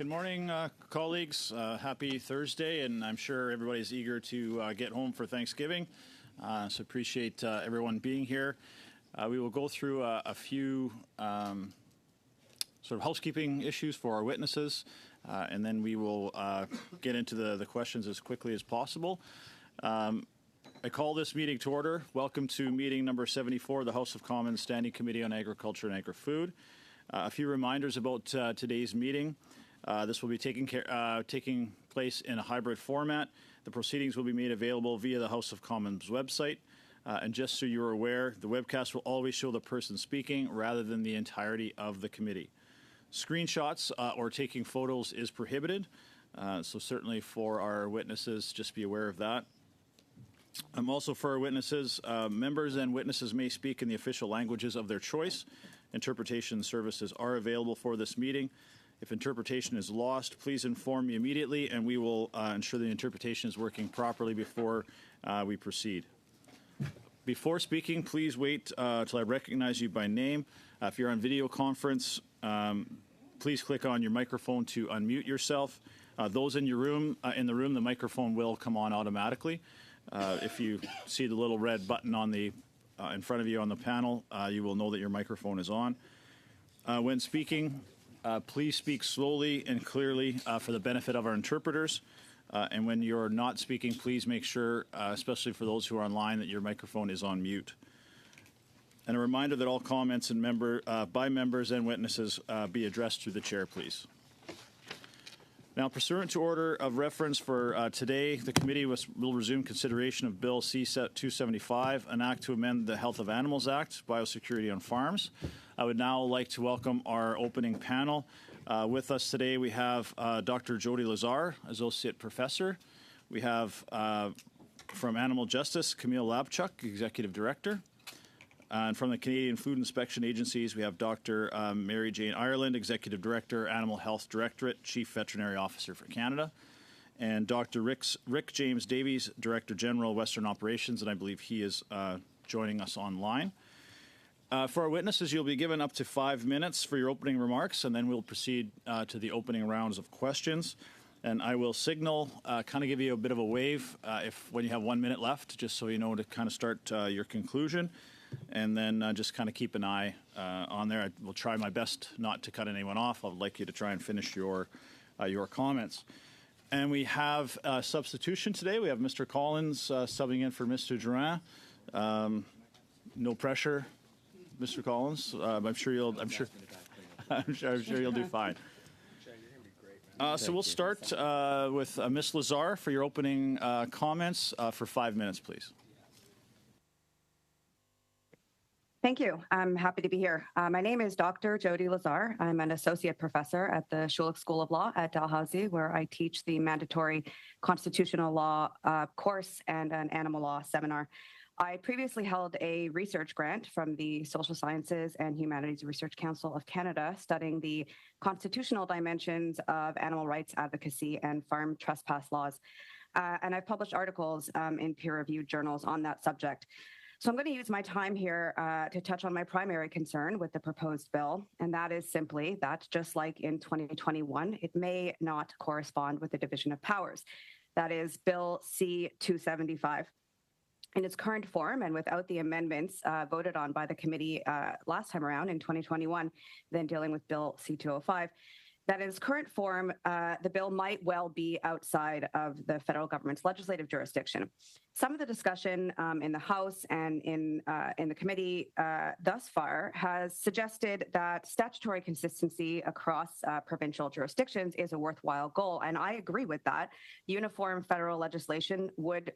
Good morning, colleagues. Happy Thursday, and I'm sure everybody's eager to get home for Thanksgiving. So appreciate everyone being here. We will go through a few sort of housekeeping issues for our witnesses, and then we will get into the questions as quickly as possible. I call this meeting to order. Welcome to meeting number 74 of the House of Commons Standing Committee on Agriculture and Agri-Food. A few reminders about today's meeting. This will be taking place in a hybrid format. The proceedings will be made available via the House of Commons website. And just so you're aware, the webcast will always show the person speaking rather than the entirety of the committee. Screenshots or taking photos is prohibited. So certainly for our witnesses, just be aware of that. Also for our witnesses, members and witnesses may speak in the official languages of their choice. Interpretation services are available for this meeting. If interpretation is lost, please inform me immediately, and we will ensure the interpretation is working properly before we proceed. Before speaking, please wait till I recognize you by name. If you're on video conference, please click on your microphone to unmute yourself. Those in the room, the microphone will come on automatically. If you see the little red button on the in front of you on the panel, you will know that your microphone is on. When speaking, please speak slowly and clearly for the benefit of our interpreters. And when you're not speaking, please make sure, especially for those who are online, that your microphone is on mute. And a reminder that all comments by members and witnesses be addressed through the chair, please. Now, pursuant to order of reference for today, the committee will resume consideration of Bill C-275, an act to amend the Health of Animals Act, Biosecurity on Farms. I would now like to welcome our opening panel. With us today, we have Dr. Jody Lazar, Associate Professor. We have from Animal Justice, Camille Labchuk, Executive Director. And from the Canadian Food Inspection Agencies, we have Dr. Mary Jane Ireland, Executive Director, Animal Health Directorate, Chief Veterinary Officer for Canada. And Dr. Rick James Davies, Director General, Western Operations, and I believe he is joining us online. For our witnesses, you'll be given up to 5 minutes for your opening remarks, and then we'll proceed to the opening rounds of questions. And I will signal, kind of give you a bit of a wave when you have 1 minute left, just so you know to kind of start your conclusion. And then just kind of keep an eye on there. I will try my best not to cut anyone off. I would like you to try and finish your comments. And we have a substitution today. We have Mr. Collins subbing in for Mr. Duran. No pressure, Mr. Collins. I'm sure you'll do fine. So we'll start with Ms. Lazar for your opening comments for 5 minutes, please. Thank you. I'm happy to be here. My name is Dr. Jody Lazar. I'm an associate professor at the Schulich School of Law at Dalhousie, where I teach the mandatory constitutional law course and an animal law seminar. I previously held a research grant from the Social Sciences and Humanities Research Council of Canada, studying the constitutional dimensions of animal rights advocacy and farm trespass laws. And I've published articles in peer-reviewed journals on that subject. So I'm going to use my time here to touch on my primary concern with the proposed bill, and that is simply that, just like in 2021, it may not correspond with the division of powers. That is Bill C-275. In its current form and without the amendments voted on by the committee last time around in 2021, then dealing with Bill C-205, that in its current form, the bill might well be outside of the federal government's legislative jurisdiction. Some of the discussion in the House and in the committee thus far has suggested that statutory consistency across provincial jurisdictions is a worthwhile goal, and I agree with that. Uniform federal legislation would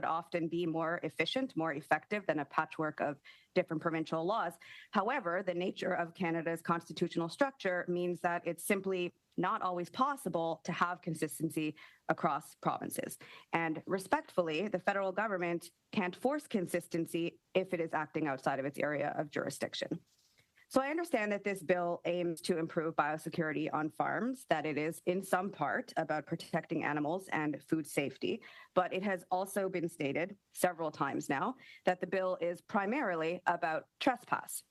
often be more efficient, more effective than a patchwork of different provincial laws. However, the nature of Canada's constitutional structure means that it's simply not always possible to have consistency across provinces. And respectfully, the federal government can't force consistency if it is acting outside of its area of jurisdiction. So I understand that this bill aims to improve biosecurity on farms, that it is in some part about protecting animals and food safety, but it has also been stated several times now that the bill is primarily about trespass.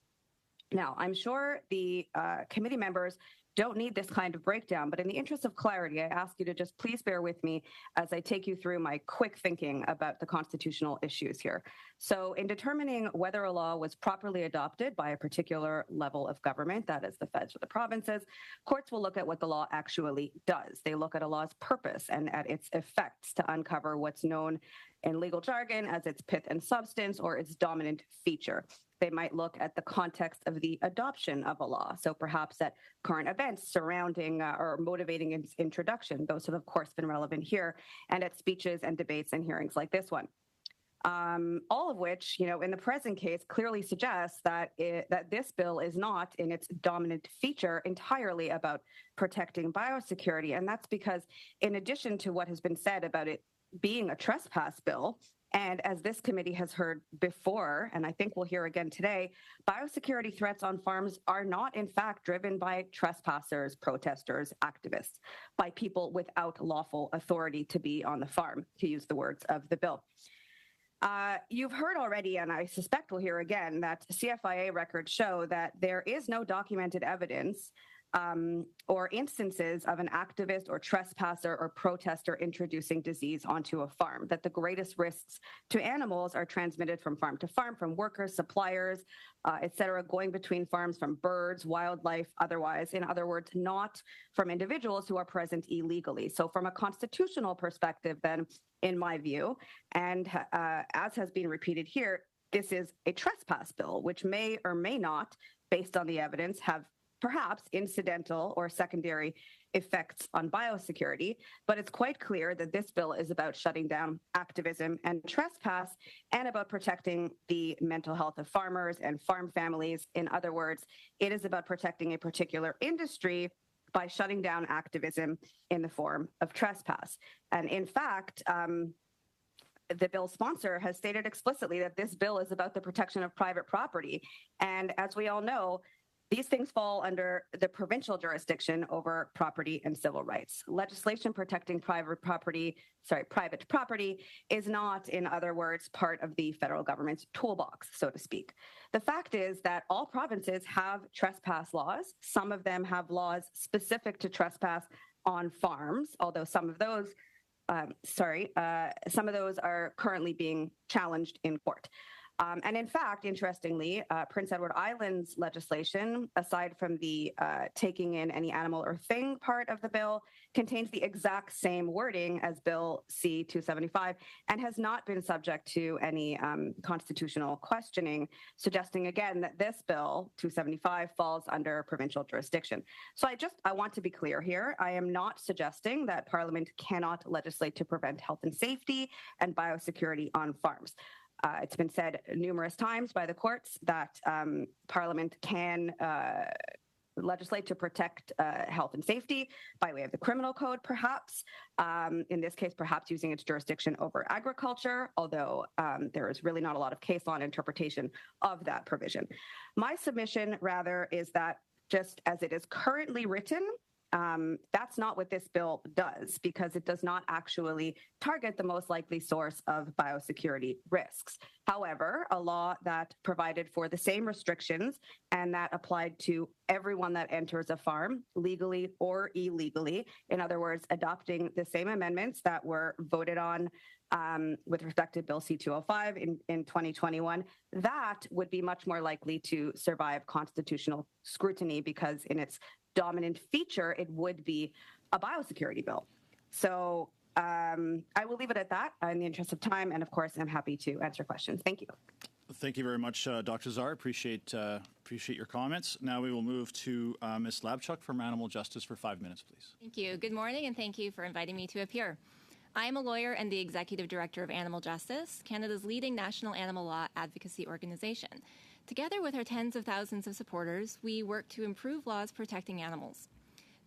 Now, I'm sure the committee members don't need this kind of breakdown, but in the interest of clarity, I ask you to just please bear with me as I take you through my quick thinking about the constitutional issues here. So in determining whether a law was properly adopted by a particular level of government, that is the feds or the provinces, courts will look at what the law actually does. They look at a law's purpose and at its effects to uncover what's known in legal jargon as its pith and substance or its dominant feature. They might look at the context of the adoption of a law. So perhaps at current events surrounding or motivating its introduction. Those have, of course, been relevant here, and at speeches and debates and hearings like this one. All of which, in the present case, clearly suggests that this bill is not, in its dominant feature, entirely about protecting biosecurity. And that's because, in addition to what has been said about it being a trespass bill, and as this committee has heard before, and I think we'll hear again today, biosecurity threats on farms are not, in fact, driven by trespassers, protesters, activists, by people without lawful authority to be on the farm, to use the words of the bill. You've heard already, and I suspect we'll hear again, that CFIA records show that there is no documented evidence or instances of an activist or trespasser or protester introducing disease onto a farm, that the greatest risks to animals are transmitted from farm to farm, from workers, suppliers, et cetera, going between farms, from birds, wildlife, otherwise. In other words, not from individuals who are present illegally. So from a constitutional perspective, then, in my view, and as has been repeated here, this is a trespass bill, which may or may not, based on the evidence, have perhaps incidental or secondary effects on biosecurity, but it's quite clear that this bill is about shutting down activism and trespass and about protecting the mental health of farmers and farm families. In other words, it is about protecting a particular industry by shutting down activism in the form of trespass. And in fact, the bill's sponsor has stated explicitly that this bill is about the protection of private property. And as we all know, these things fall under the provincial jurisdiction over property and civil rights. Legislation protecting private property is not, in other words, part of the federal government's toolbox, so to speak. The fact is that all provinces have trespass laws. Some of them have laws specific to trespass on farms, although some of those are currently being challenged in court. And in fact, interestingly, Prince Edward Island's legislation, aside from the taking in any animal or thing part of the bill, contains the exact same wording as Bill C-275 and has not been subject to any constitutional questioning, suggesting again that this bill, 275, falls under provincial jurisdiction. So I want to be clear here. I am not suggesting that Parliament cannot legislate to prevent health and safety and biosecurity on farms. It's been said numerous times by the courts that Parliament can legislate to protect health and safety by way of the criminal code, perhaps. In this case, perhaps using its jurisdiction over agriculture, although there is really not a lot of case law and interpretation of that provision. My submission, rather, is that just as it is currently written, that's not what this bill does, because it does not actually target the most likely source of biosecurity risks. However, a law that provided for the same restrictions and that applied to everyone that enters a farm, legally or illegally, in other words, adopting the same amendments that were voted on with respect to Bill C-205 in 2021, that would be much more likely to survive constitutional scrutiny, because in its dominant feature, it would be a biosecurity bill. So I will leave it at that in the interest of time. And of course, I'm happy to answer questions. Thank you. Thank you very much, Dr. Zaar. Appreciate your comments. Now we will move to Ms. Labchuk from Animal Justice for 5 minutes, please. Thank you. Good morning, and thank you for inviting me to appear. I am a lawyer and the Executive Director of Animal Justice, Canada's leading national animal law advocacy organization. Together with our tens of thousands of supporters, we work to improve laws protecting animals.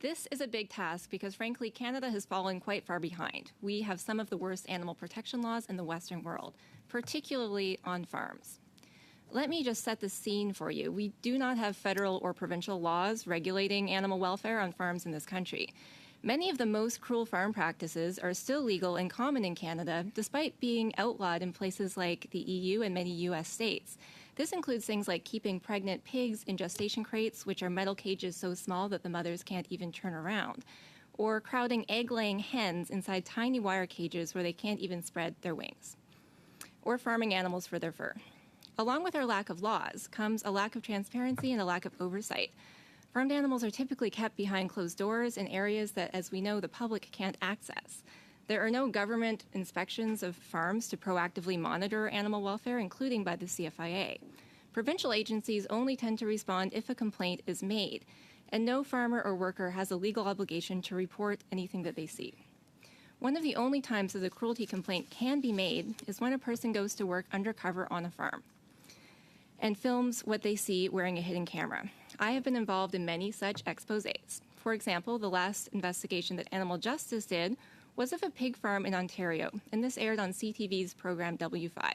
This is a big task because, frankly, Canada has fallen quite far behind. We have some of the worst animal protection laws in the Western world, particularly on farms. Let me just set the scene for you. We do not have federal or provincial laws regulating animal welfare on farms in this country. Many of the most cruel farm practices are still legal and common in Canada, despite being outlawed in places like the EU and many U.S. states. This includes things like keeping pregnant pigs in gestation crates, which are metal cages so small that the mothers can't even turn around, or crowding egg-laying hens inside tiny wire cages where they can't even spread their wings, or farming animals for their fur. Along with our lack of laws comes a lack of transparency and a lack of oversight. Farmed animals are typically kept behind closed doors in areas that, as we know, the public can't access. There are no government inspections of farms to proactively monitor animal welfare, including by the CFIA. Provincial agencies only tend to respond if a complaint is made, and no farmer or worker has a legal obligation to report anything that they see. One of the only times that a cruelty complaint can be made is when a person goes to work undercover on a farm and films what they see wearing a hidden camera. I have been involved in many such exposés. For example, the last investigation that Animal Justice did was of a pig farm in Ontario, and this aired on CTV's program W5.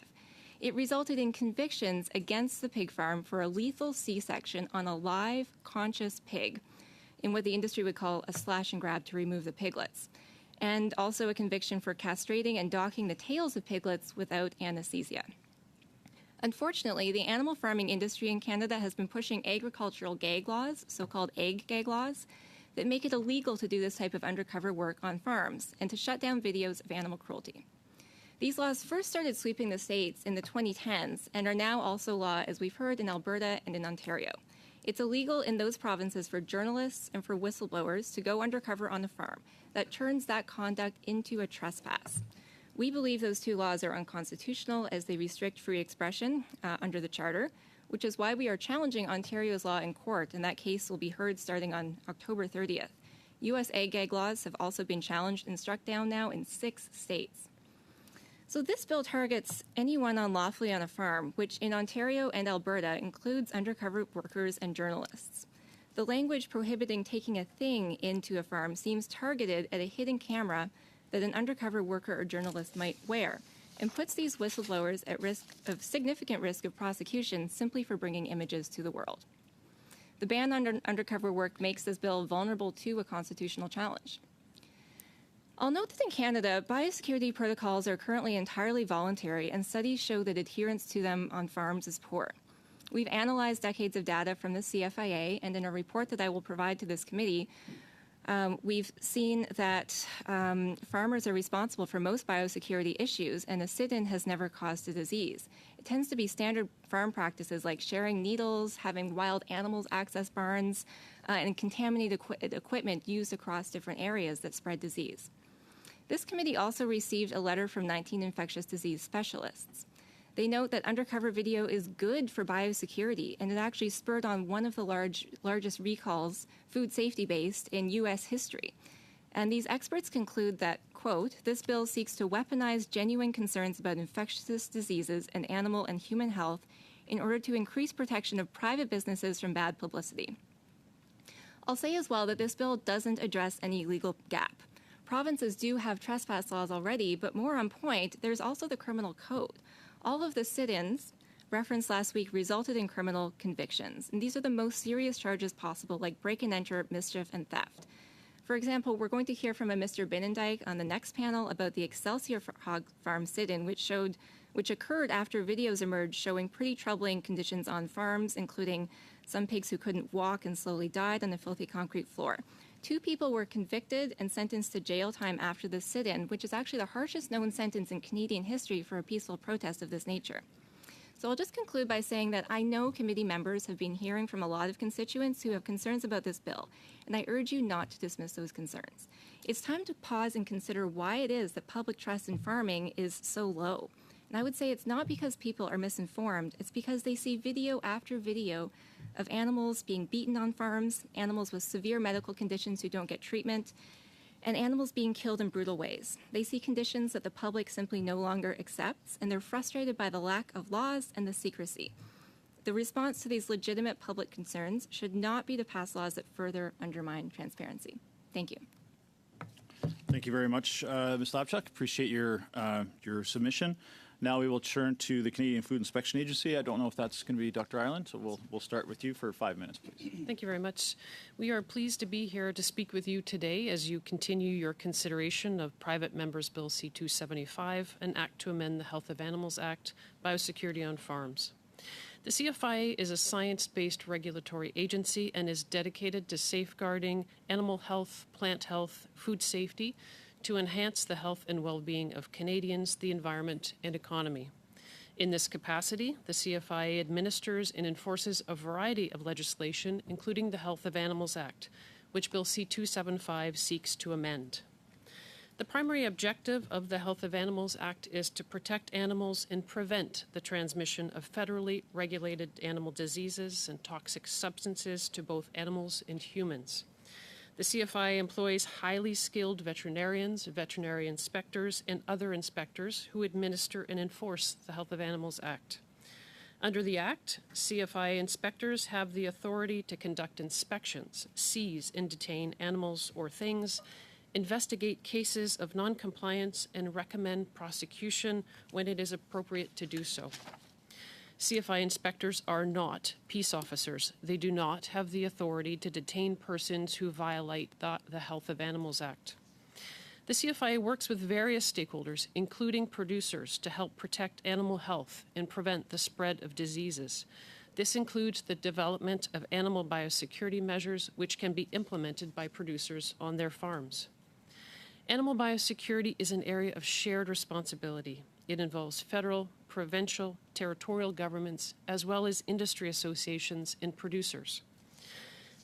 It resulted in convictions against the pig farm for a lethal C-section on a live, conscious pig, in what the industry would call a slash and grab to remove the piglets, and also a conviction for castrating and docking the tails of piglets without anesthesia. Unfortunately, the animal farming industry in Canada has been pushing agricultural gag laws, so-called egg gag laws, that make it illegal to do this type of undercover work on farms and to shut down videos of animal cruelty. These laws first started sweeping the states in the 2010s and are now also law, as we've heard, in Alberta and in Ontario. It's illegal in those provinces for journalists and for whistleblowers to go undercover on a farm. That turns that conduct into a trespass. We believe those two laws are unconstitutional as they restrict free expression under the Charter, which is why we are challenging Ontario's law in court, and that case will be heard starting on October 30th. U.S. egg gag laws have also been challenged and struck down now in 6 states. So this bill targets anyone unlawfully on a farm, which in Ontario and Alberta includes undercover workers and journalists. The language prohibiting taking a thing into a farm seems targeted at a hidden camera that an undercover worker or journalist might wear, and puts these whistleblowers at significant risk of prosecution simply for bringing images to the world. The ban on undercover work makes this bill vulnerable to a constitutional challenge. I'll note that in Canada, biosecurity protocols are currently entirely voluntary, and studies show that adherence to them on farms is poor. We've analyzed decades of data from the CFIA, and in a report that I will provide to this committee, we've seen that farmers are responsible for most biosecurity issues, and a sit-in has never caused a disease. It tends to be standard farm practices like sharing needles, having wild animals access barns, and contaminated equipment used across different areas that spread disease. This committee also received a letter from 19 infectious disease specialists. They note that undercover video is good for biosecurity, and it actually spurred on one of the largest recalls, food safety based, in U.S. history. And these experts conclude that, quote, this bill seeks to weaponize genuine concerns about infectious diseases and animal and human health in order to increase protection of private businesses from bad publicity. I'll say as well that this bill doesn't address any legal gap. Provinces do have trespass laws already, but more on point, there's also the criminal code. All of the sit-ins referenced last week resulted in criminal convictions, and these are the most serious charges possible, like break-and-enter, mischief, and theft. For example, we're going to hear from a Mr. Binnendijk on the next panel about the Excelsior Hog Farm sit-in, which occurred after videos emerged showing pretty troubling conditions on farms, including some pigs who couldn't walk and slowly died on the filthy concrete floor. 2 people were convicted and sentenced to jail time after the sit-in, which is actually the harshest known sentence in Canadian history for a peaceful protest of this nature. So I'll just conclude by saying that I know committee members have been hearing from a lot of constituents who have concerns about this bill, and I urge you not to dismiss those concerns. It's time to pause and consider why it is that public trust in farming is so low. And I would say it's not because people are misinformed, it's because they see video after video of animals being beaten on farms, animals with severe medical conditions who don't get treatment, and animals being killed in brutal ways. They see conditions that the public simply no longer accepts, and they're frustrated by the lack of laws and the secrecy. The response to these legitimate public concerns should not be to pass laws that further undermine transparency. Thank you. Thank you very much, Ms. Lapchuk. Appreciate your submission. Now we will turn to the Canadian Food Inspection Agency. I don't know if that's going to be Dr. Ireland, so we'll start with you for 5 minutes, please. Thank you very much. We are pleased to be here to speak with you today as you continue your consideration of Private Members Bill C-275, an act to amend the Health of Animals Act, Biosecurity on Farms. The CFIA is a science-based regulatory agency and is dedicated to safeguarding animal health, plant health, food safety to enhance the health and well-being of Canadians, the environment, and economy. In this capacity, the CFIA administers and enforces a variety of legislation, including the Health of Animals Act, which Bill C-275 seeks to amend. The primary objective of the Health of Animals Act is to protect animals and prevent the transmission of federally regulated animal diseases and toxic substances to both animals and humans. The CFIA employs highly skilled veterinarians, veterinary inspectors, and other inspectors who administer and enforce the Health of Animals Act. Under the Act, CFIA inspectors have the authority to conduct inspections, seize and detain animals or things, investigate cases of noncompliance, and recommend prosecution when it is appropriate to do so. CFIA inspectors are not peace officers. They do not have the authority to detain persons who violate the Health of Animals Act. The CFIA works with various stakeholders, including producers, to help protect animal health and prevent the spread of diseases. This includes the development of animal biosecurity measures, which can be implemented by producers on their farms. Animal biosecurity is an area of shared responsibility. It involves federal, provincial, territorial governments, as well as industry associations and producers.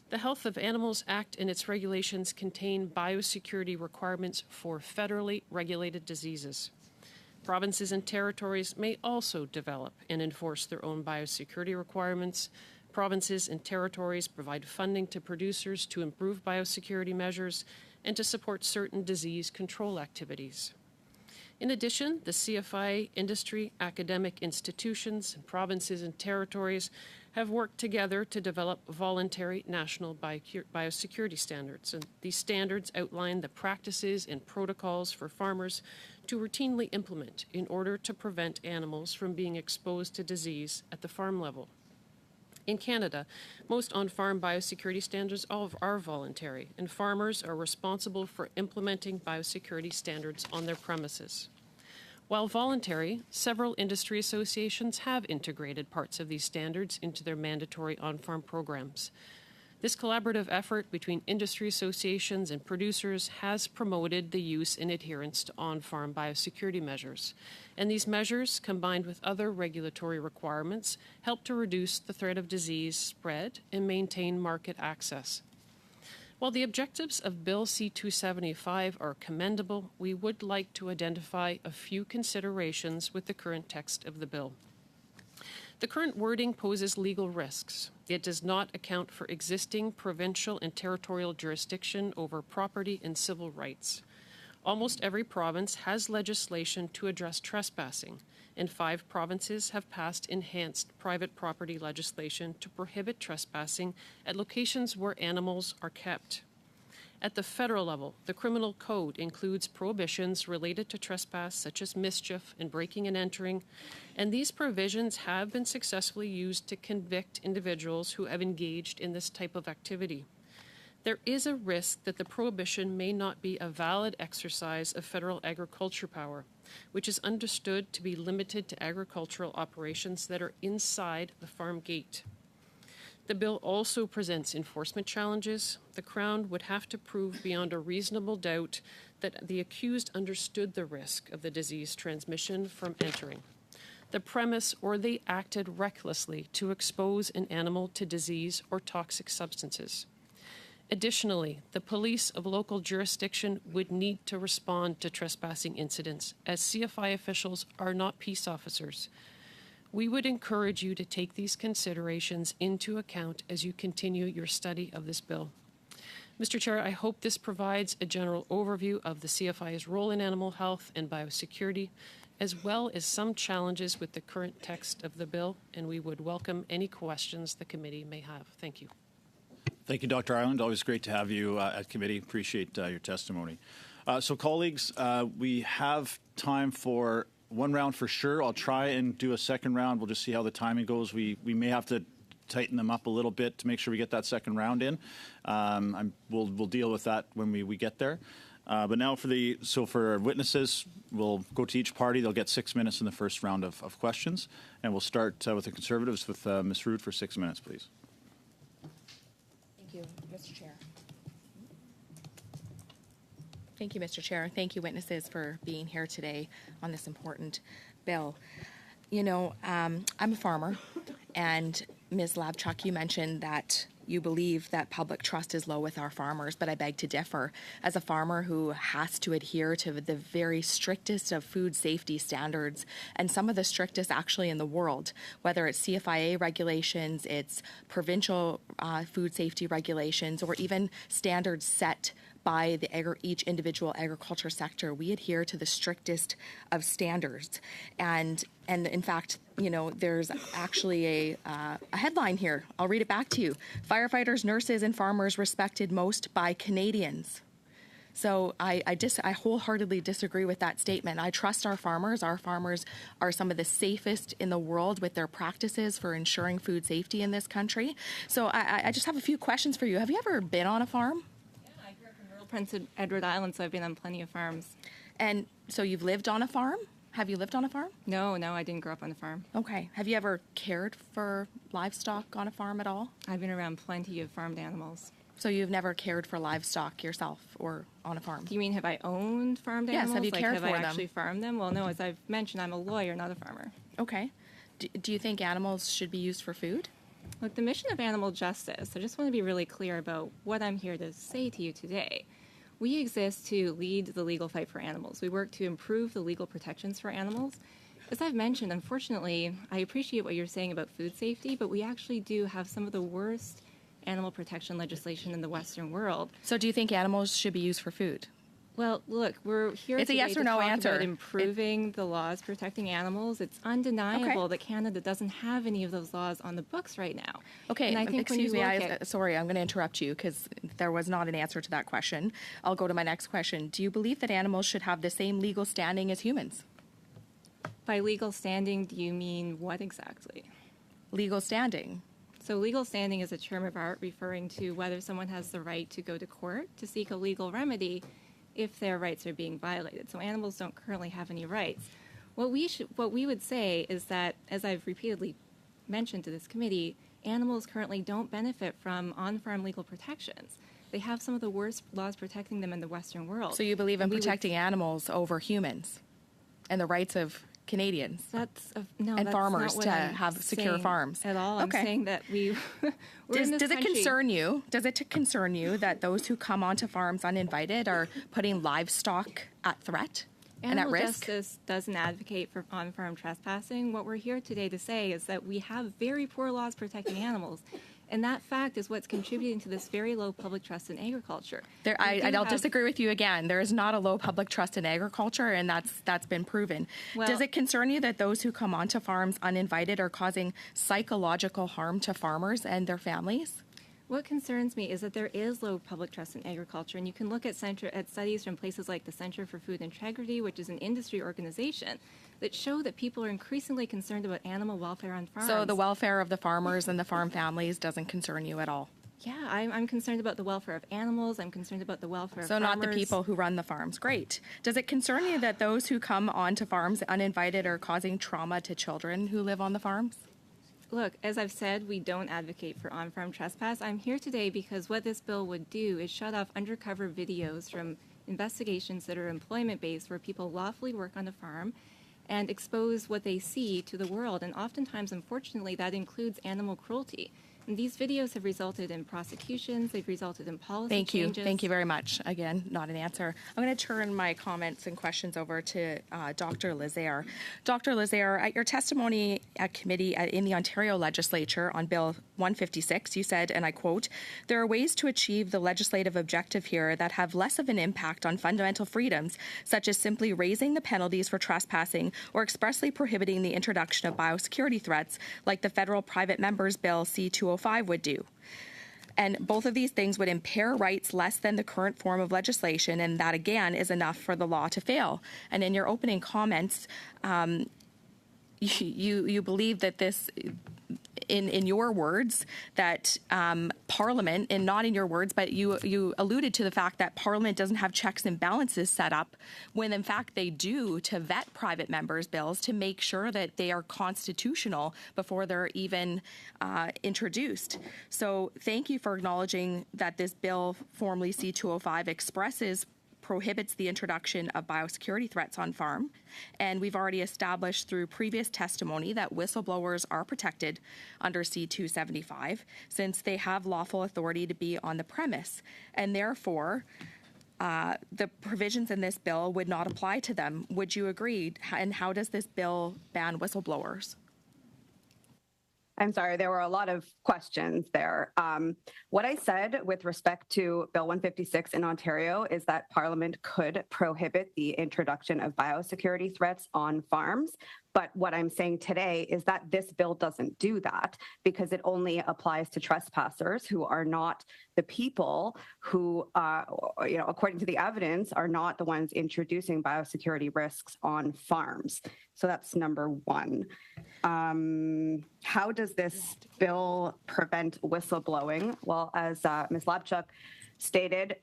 The Health of Animals Act and its regulations contain biosecurity requirements for federally regulated diseases. Provinces and territories may also develop and enforce their own biosecurity requirements. Provinces and territories provide funding to producers to improve biosecurity measures and to support certain disease control activities. In addition, the CFIA industry, academic institutions, and provinces and territories have worked together to develop voluntary national biosecurity standards. And these standards outline the practices and protocols for farmers to routinely implement in order to prevent animals from being exposed to disease at the farm level. In Canada, most on-farm biosecurity standards are voluntary, and farmers are responsible for implementing biosecurity standards on their premises. While voluntary, several industry associations have integrated parts of these standards into their mandatory on-farm programs. This collaborative effort between industry associations and producers has promoted the use and adherence to on-farm biosecurity measures. And these measures, combined with other regulatory requirements, help to reduce the threat of disease spread and maintain market access. While the objectives of Bill C-275 are commendable, we would like to identify a few considerations with the current text of the bill. The current wording poses legal risks. It does not account for existing provincial and territorial jurisdiction over property and civil rights. Almost every province has legislation to address trespassing, and 5 provinces have passed enhanced private property legislation to prohibit trespassing at locations where animals are kept. At the federal level, the Criminal Code includes prohibitions related to trespass such as mischief and breaking and entering, and these provisions have been successfully used to convict individuals who have engaged in this type of activity. There is a risk that the prohibition may not be a valid exercise of federal agriculture power, which is understood to be limited to agricultural operations that are inside the farm gate. The bill also presents enforcement challenges. The Crown would have to prove beyond a reasonable doubt that the accused understood the risk of the disease transmission from entering the premise, or they acted recklessly to expose an animal to disease or toxic substances. Additionally, the police of local jurisdiction would need to respond to trespassing incidents, as CFI officials are not peace officers. We would encourage you to take these considerations into account as you continue your study of this bill. Mr. Chair, I hope this provides a general overview of the CFI's role in animal health and biosecurity, as well as some challenges with the current text of the bill, and we would welcome any questions the committee may have. Thank you. Thank you, Dr. Ireland. Always great to have you at committee. Appreciate your testimony. So, colleagues, we have time for one round for sure. I'll try and do a second round. We'll just see how the timing goes. We may have to tighten them up a little bit to make sure we get that second round in. We'll deal with that when we get there. But now for witnesses, we'll go to each party. They'll get 6 minutes in the first round of questions. And we'll start with the Conservatives with Ms. Rood for 6 minutes, please. Thank you, Mr. Chair. Thank you, Mr. Chair. Thank you, witnesses, for being here today on this important bill. You know, I'm a farmer, and Ms. Labchuk, you mentioned that you believe that public trust is low with our farmers, but I beg to differ. As a farmer who has to adhere to the very strictest of food safety standards, and some of the strictest actually in the world, whether it's CFIA regulations, it's provincial food safety regulations, or even standards set by each individual agriculture sector, we adhere to the strictest of standards. And in fact, you know, there's actually a headline here. I'll read it back to you. Firefighters, nurses, and farmers respected most by Canadians. So I wholeheartedly disagree with that statement. I trust our farmers. Our farmers are some of the safest in the world with their practices for ensuring food safety in this country. So I just have a few questions for you. Have you ever been on a farm? I grew up in rural Prince Edward Island, so I've been on plenty of farms. And so you've lived on a farm? Have you lived on a farm? No, I didn't grow up on a farm. Okay. Have you ever cared for livestock on a farm at all? I've been around plenty of farmed animals. So you've never cared for livestock yourself or on a farm? Do you mean have I owned farmed Yes, animals? have you cared have for I them? actually farmed them? Well, no, as I've mentioned, I'm a lawyer, not a farmer. Okay. Do you think animals should be used for food? Look, the mission of animal justice, I just want to be really clear about what I'm here to say to you today. We exist to lead the legal fight for animals. We work to improve the legal protections for animals. As I've mentioned, unfortunately, I appreciate what you're saying about food safety, but we actually do have some of the worst animal protection legislation in the Western world. So do you think animals should be used for food? Well, look, we're here It's a today yes or to no talk answer. about improving the laws protecting animals. It's undeniable that Canada doesn't have any of those laws on the books right now. Okay, And I think when you excuse me. look at- Sorry, I'm going to interrupt you because there was not an answer to that question. I'll go to my next question. Do you believe that animals should have the same legal standing as humans? By legal standing, do you mean what exactly? Legal standing. So legal standing is a term of art referring to whether someone has the right to go to court to seek a legal remedy if their rights are being violated. So animals don't currently have any rights. What we would say is that, as I've repeatedly mentioned to this committee, animals currently don't benefit from on-farm legal protections. They have some of the worst laws protecting them in the Western world. So you believe in And we would- protecting animals over humans and the rights of Canadians? No, and that's farmers not what to I'm have secure saying farms. at all. Okay. I'm saying that we're in this Does it country- concern you? Does it concern you that those who come onto farms uninvited are putting livestock at threat and at Animal risk? Justice doesn't advocate for on-farm trespassing. What we're here today to say is that we have very poor laws protecting animals, and that fact is what's contributing to this very low public trust in agriculture. I'll disagree with you again. There is not a low public trust in agriculture, and that's been proven. Well- Does it concern you that those who come onto farms uninvited are causing psychological harm to farmers and their families? What concerns me is that there is low public trust in agriculture, and you can look at studies from places like the Center for Food Integrity, which is an industry organization, that show that people are increasingly concerned about animal welfare on farms. So the welfare of the farmers and the farm families doesn't concern you at all? Yeah, I'm concerned about the welfare of animals. I'm concerned about the welfare of So farmers. not the people who run the farms. Great. Does it concern you that those who come onto farms uninvited are causing trauma to children who live on the farms? Look, as I've said, we don't advocate for on-farm trespass. I'm here today because what this bill would do is shut off undercover videos from investigations that are employment-based, where people lawfully work on a farm, and expose what they see to the world. And oftentimes, unfortunately, that includes animal cruelty. And these videos have resulted in prosecutions. They've resulted in policy changes. Thank you very much. Again, not an answer. I'm going to turn my comments and questions over to Dr. Lazaire. Dr. Lazaire, at your testimony at committee in the Ontario Legislature on Bill 156, you said, and I quote, "There are ways to achieve the legislative objective here that have less of an impact on fundamental freedoms, such as simply raising the penalties for trespassing or expressly prohibiting the introduction of biosecurity threats, like the federal private members bill C-205 would do. And both of these things would impair rights less than the current form of legislation, and that, again, is enough for the law to fail." And in your opening comments, you believe that this in your words that Parliament, and not in your words, but you alluded to the fact that Parliament doesn't have checks and balances set up when in fact they do, to vet private members' bills to make sure that they are constitutional before they're even introduced. So thank you for acknowledging that this bill, formerly C-205, prohibits the introduction of biosecurity threats on farm. And we've already established through previous testimony that whistleblowers are protected under C-275 since they have lawful authority to be on the premise. And therefore, the provisions in this bill would not apply to them. Would you agree? And how does this bill ban whistleblowers? I'm sorry, there were a lot of questions there. What I said with respect to Bill 156 in Ontario is that Parliament could prohibit the introduction of biosecurity threats on farms. But what I'm saying today is that this bill doesn't do that because it only applies to trespassers who are not the people who, according to the evidence, are not the ones introducing biosecurity risks on farms. So that's number one. How does this bill prevent whistleblowing? Well, as Ms. Labchuk stated,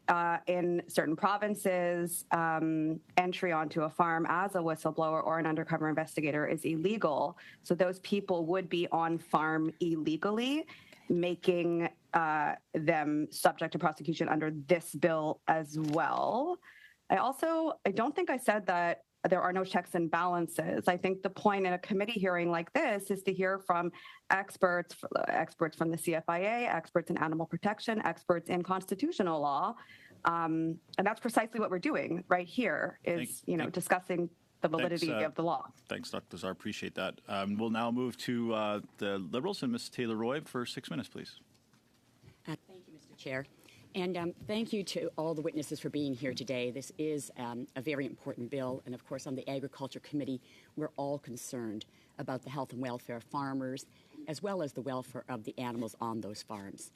in certain provinces, entry onto a farm as a whistleblower or an undercover investigator is illegal. So those people would be on farm illegally, making them subject to prosecution under this bill as well. I don't think I said that there are no checks and balances. I think the point in a committee hearing like this is to hear from experts from the CFIA, experts in animal protection, experts in constitutional law. And that's precisely what we're doing right here is, discussing the validity of the law. Thanks, Dr. Lazar. Appreciate that. We'll now move to the Liberals and Ms. Taylor-Roy for 6 minutes, please. Thank you, Mr. Chair. And thank you to all the witnesses for being here today. This is a very important bill. And of course, on the Agriculture Committee, we're all concerned about the health and welfare of farmers, as well as the welfare of the animals on those farms.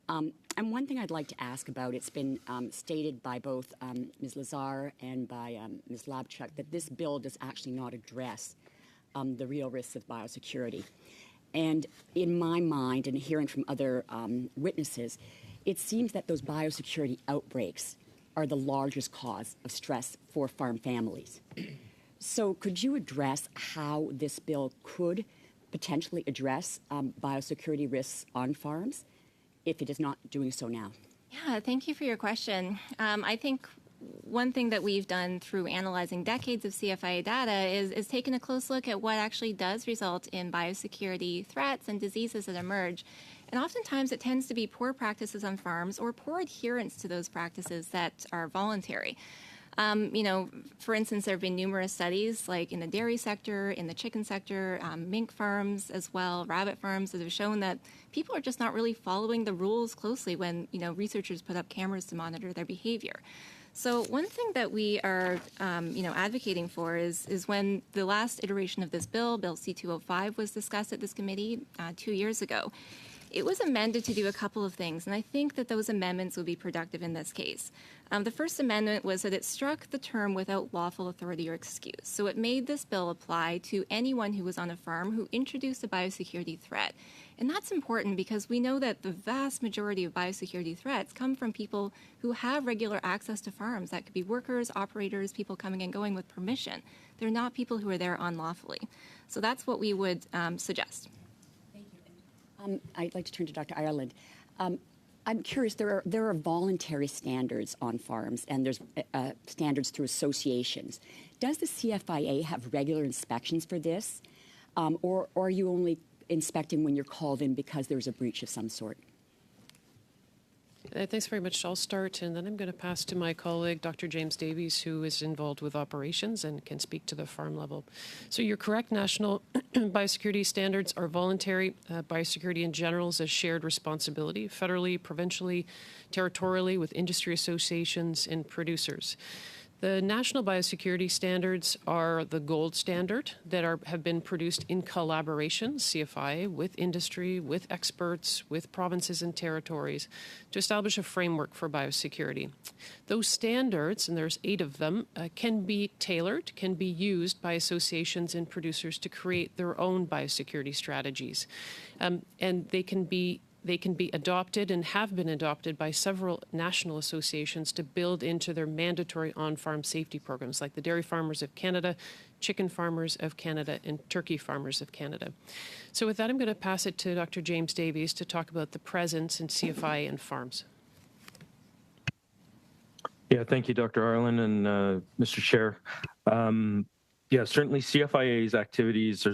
And one thing I'd like to ask about, it's been stated by both Ms. Lazar and by Ms. Labchuk that this bill does actually not address the real risks of biosecurity. And in my mind, and hearing from other witnesses, it seems that those biosecurity outbreaks are the largest cause of stress for farm families. So could you address how this bill could potentially address biosecurity risks on farms if it is not doing so now? Yeah, thank you for your question. I think one thing that we've done through analyzing decades of CFIA data is taking a close look at what actually does result in biosecurity threats and diseases that emerge. And oftentimes it tends to be poor practices on farms or poor adherence to those practices that are voluntary. For instance, there have been numerous studies like in the dairy sector, in the chicken sector, mink farms as well, rabbit farms that have shown that people are just not really following the rules closely when, researchers put up cameras to monitor their behavior. So one thing that we are, advocating for is when the last iteration of this bill, Bill C-205, was discussed at this committee 2 years ago. It was amended to do a couple of things, and I think that those amendments would be productive in this case. The first amendment was that it struck the term without lawful authority or excuse. So it made this bill apply to anyone who was on a farm who introduced a biosecurity threat. And that's important because we know that the vast majority of biosecurity threats come from people who have regular access to farms. That could be workers, operators, people coming and going with permission. They're not people who are there unlawfully. So that's what we would suggest. I'd like to turn to Dr. Ireland. I'm curious, there are voluntary standards on farms, and there's standards through associations. Does the CFIA have regular inspections for this, or are you only inspecting when you're called in because there's a breach of some sort? Thanks very much. I'll start, and then I'm going to pass to my colleague, Dr. James Davies, who is involved with operations and can speak to the farm level. So you're correct. National biosecurity standards are voluntary. Biosecurity in general is a shared responsibility, federally, provincially, territorially, with industry associations and producers. The national biosecurity standards are the gold standard that have been produced in collaboration, CFI, with industry, with experts, with provinces and territories to establish a framework for biosecurity. Those standards, and there's 8 of them, can be tailored, can be used by associations and producers to create their own biosecurity strategies. And they can be adopted and have been adopted by several national associations to build into their mandatory on-farm safety programs, like the Dairy Farmers of Canada, Chicken Farmers of Canada, and Turkey Farmers of Canada. So with that, I'm going to pass it to Dr. James Davies to talk about the presence in CFI and farms. Yeah, thank you, Dr. Ireland and Mr. Chair. Yeah, certainly CFIA's activities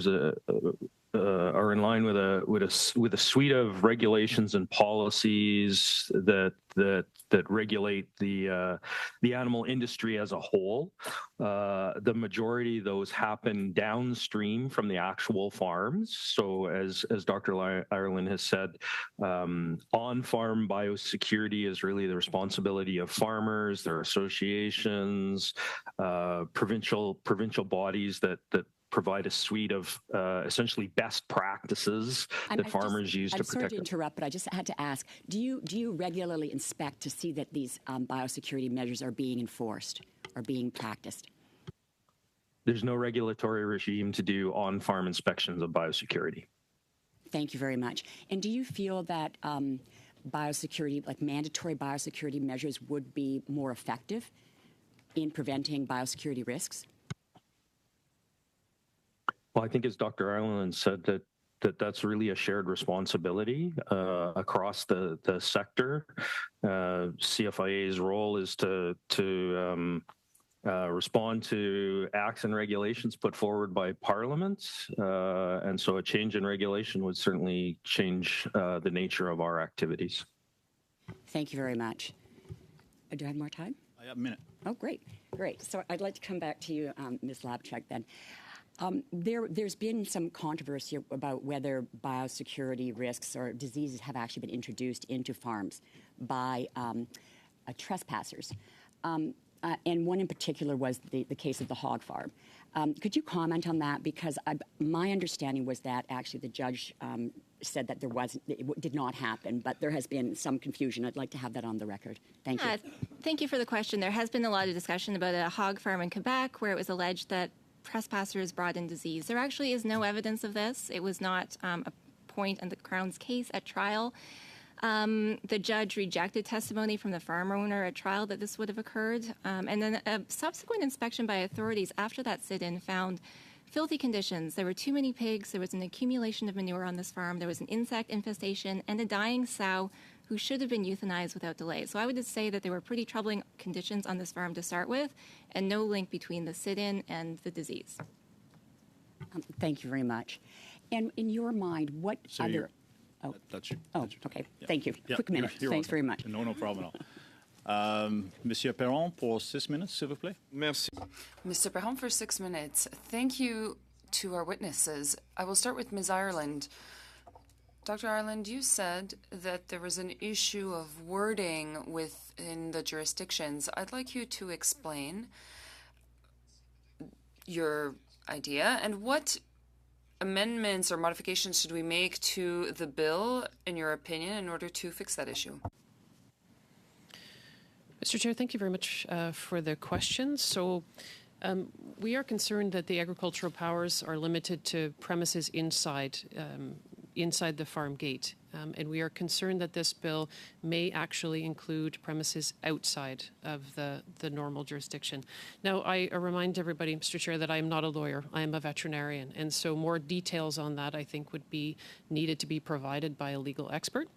are in line with a suite of regulations and policies that regulate the animal industry as a whole. The majority of those happen downstream from the actual farms. So as Dr. Ireland has said, on-farm biosecurity is really the responsibility of farmers, their associations, provincial bodies that provide a suite of essentially best practices that farmers use to protect them. I'm sorry to interrupt, but I just had to ask, do you regularly inspect to see that these biosecurity measures are being enforced, are being practiced? There's no regulatory regime to do on-farm inspections of biosecurity. Thank you very much. And do you feel that biosecurity, like mandatory biosecurity measures, would be more effective in preventing biosecurity risks? Well, I think as Dr. Ireland said, that's really a shared responsibility across the sector. CFIA's role is to respond to acts and regulations put forward by Parliament, and so a change in regulation would certainly change the nature of our activities. Thank you very much. Do I have more time? I have a minute. Oh, great. So I'd like to come back to you, Ms. Labchuk, then. There's been some controversy about whether biosecurity risks or diseases have actually been introduced into farms by trespassers. And one in particular was the case of the hog farm. Could you comment on that? Because my understanding was that actually the judge said that it did not happen, but there has been some confusion. I'd like to have that on the record. Thank you. Thank you for the question. There has been a lot of discussion about a hog farm in Quebec where it was alleged that trespassers brought in disease. There actually is no evidence of this. It was not a point in the Crown's case at trial. The judge rejected testimony from the farm owner at trial that this would have occurred. And then a subsequent inspection by authorities after that sit-in found filthy conditions. There were too many pigs. There was an accumulation of manure on this farm. There was an insect infestation and a dying sow who should have been euthanized without delay. So I would just say that there were pretty troubling conditions on this farm to start with, and no link between the sit-in and the disease. Thank you very much. And in your mind, what other... That's your okay. Yeah. Thank you. Yeah, Quick minute. you're Thanks welcome. very much. No problem at all. Monsieur Perron, pour 6 minutes, s'il vous plaît. Merci. Mr. Perron for 6 minutes. Thank you to our witnesses. I will start with Ms. Ireland. Dr. Ireland, you said that there was an issue of wording within the jurisdictions. I'd like you to explain your idea and what amendments or modifications should we make to the bill, in your opinion, in order to fix that issue? Mr. Chair, thank you very much for the question. So we are concerned that the agricultural powers are limited to premises inside the farm gate. And we are concerned that this bill may actually include premises outside of the normal jurisdiction. Now, I remind everybody, Mr. Chair, that I am not a lawyer. I am a veterinarian. And so more details on that, I think, would be needed to be provided by a legal expert.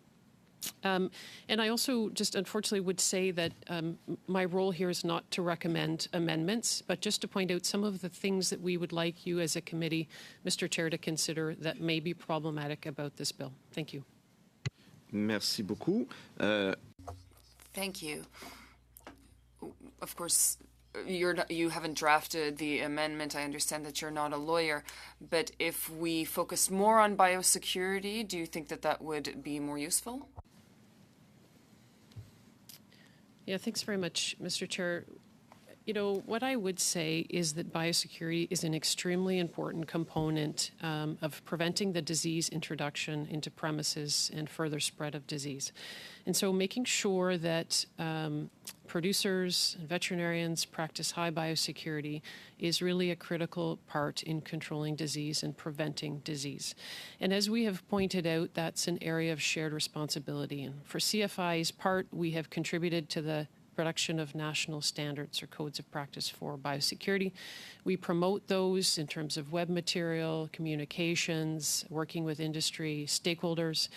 And I also just unfortunately would say that my role here is not to recommend amendments, but just to point out some of the things that we would like you as a committee, Mr. Chair, to consider that may be problematic about this bill. Thank you. Merci beaucoup. Thank you. Of course, you haven't drafted the amendment. I understand that you're not a lawyer, but if we focus more on biosecurity, do you think that that would be more useful? Yeah, thanks very much, Mr. Chair. What I would say is that biosecurity is an extremely important component of preventing the disease introduction into premises and further spread of disease. And so making sure that producers and veterinarians practice high biosecurity is really a critical part in controlling disease and preventing disease. And as we have pointed out, that's an area of shared responsibility. And for CFI's part, we have contributed to the production of national standards or codes of practice for biosecurity. We promote those in terms of web material, communications, working with industry stakeholders.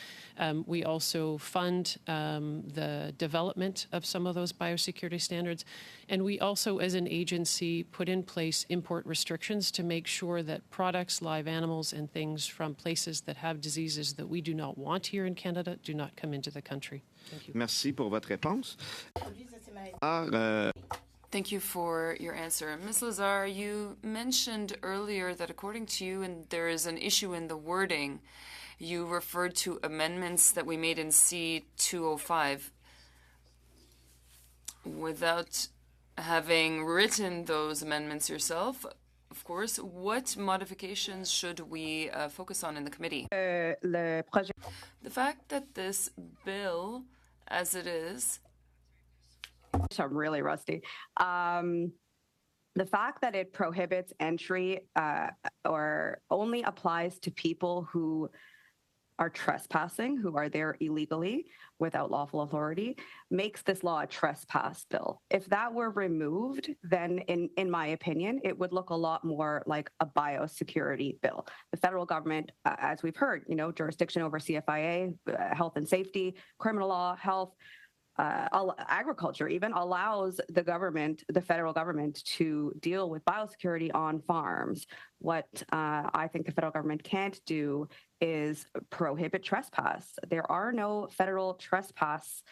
We also fund the development of some of those biosecurity standards. And we also, as an agency, put in place import restrictions to make sure that products, live animals, and things from places that have diseases that we do not want here in Canada do not come into the country. Thank you. Merci pour votre réponse. Thank you for your answer. Ms. Lazar, you mentioned earlier that according to you, and there is an issue in the wording, you referred to amendments that we made in C-205. Without having written those amendments yourself, of course, what modifications should we focus on in the committee? The fact that this bill, as it is, I'm really rusty. The fact that it prohibits entry or only applies to people who are trespassing, who are there illegally without lawful authority, makes this law a trespass bill. If that were removed, then in my opinion, it would look a lot more like a biosecurity bill. The federal government, as we've heard, jurisdiction over CFIA, health and safety, criminal law, health, agriculture even allows the federal government to deal with biosecurity on farms. What I think the federal government can't do is prohibit trespass. There are no federal trespass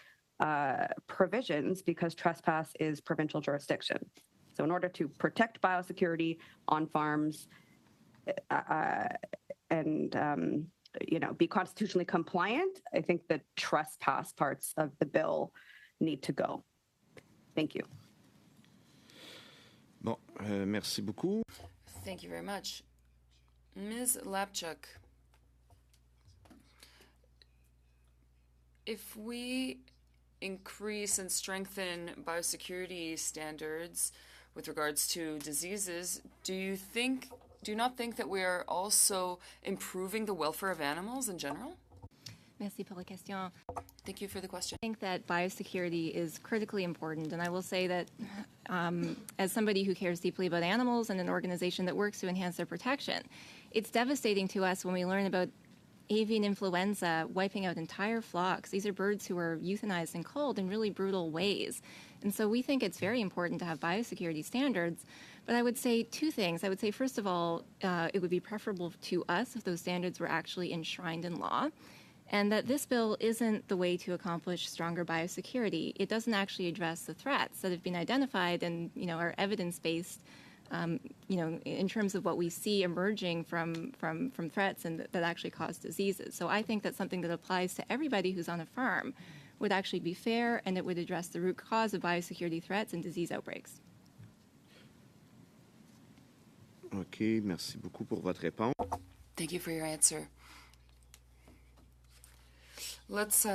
provisions because trespass is provincial jurisdiction. So in order to protect biosecurity on farms and be constitutionally compliant, I think the trespass parts of the bill need to go. Thank you. Bon, merci beaucoup. Thank you very much. Ms. Lapchuk, if we increase and strengthen biosecurity standards with regards to diseases, do you not think that we are also improving the welfare of animals in general? Merci pour la question. Thank you for the question. I think that biosecurity is critically important, and I will say that as somebody who cares deeply about animals and an organization that works to enhance their protection, it's devastating to us when we learn about avian influenza wiping out entire flocks. These are birds who are euthanized and culled in really brutal ways. And so we think it's very important to have biosecurity standards. But I would say two things. I would say, first of all, it would be preferable to us if those standards were actually enshrined in law, and that this bill isn't the way to accomplish stronger biosecurity. It doesn't actually address the threats that have been identified and are evidence-based, in terms of what we see emerging from threats and that actually cause diseases. So I think that something that applies to everybody who's on a farm would actually be fair, and it would address the root cause of biosecurity threats and disease outbreaks. OK, merci beaucoup pour votre réponse. Thank you for your answer. Let's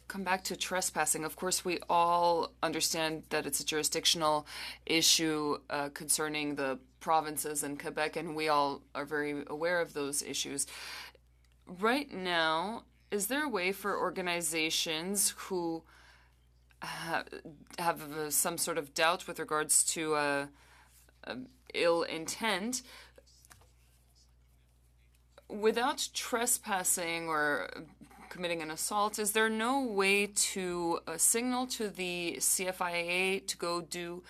come back to trespassing. Of course, we all understand that it's a jurisdictional issue concerning the provinces in Quebec, and we all are very aware of those issues. Right now, is there a way for organizations who have some sort of doubt with regards to ill intent, without trespassing or committing an assault, is there no way to signal to the CFIA to go do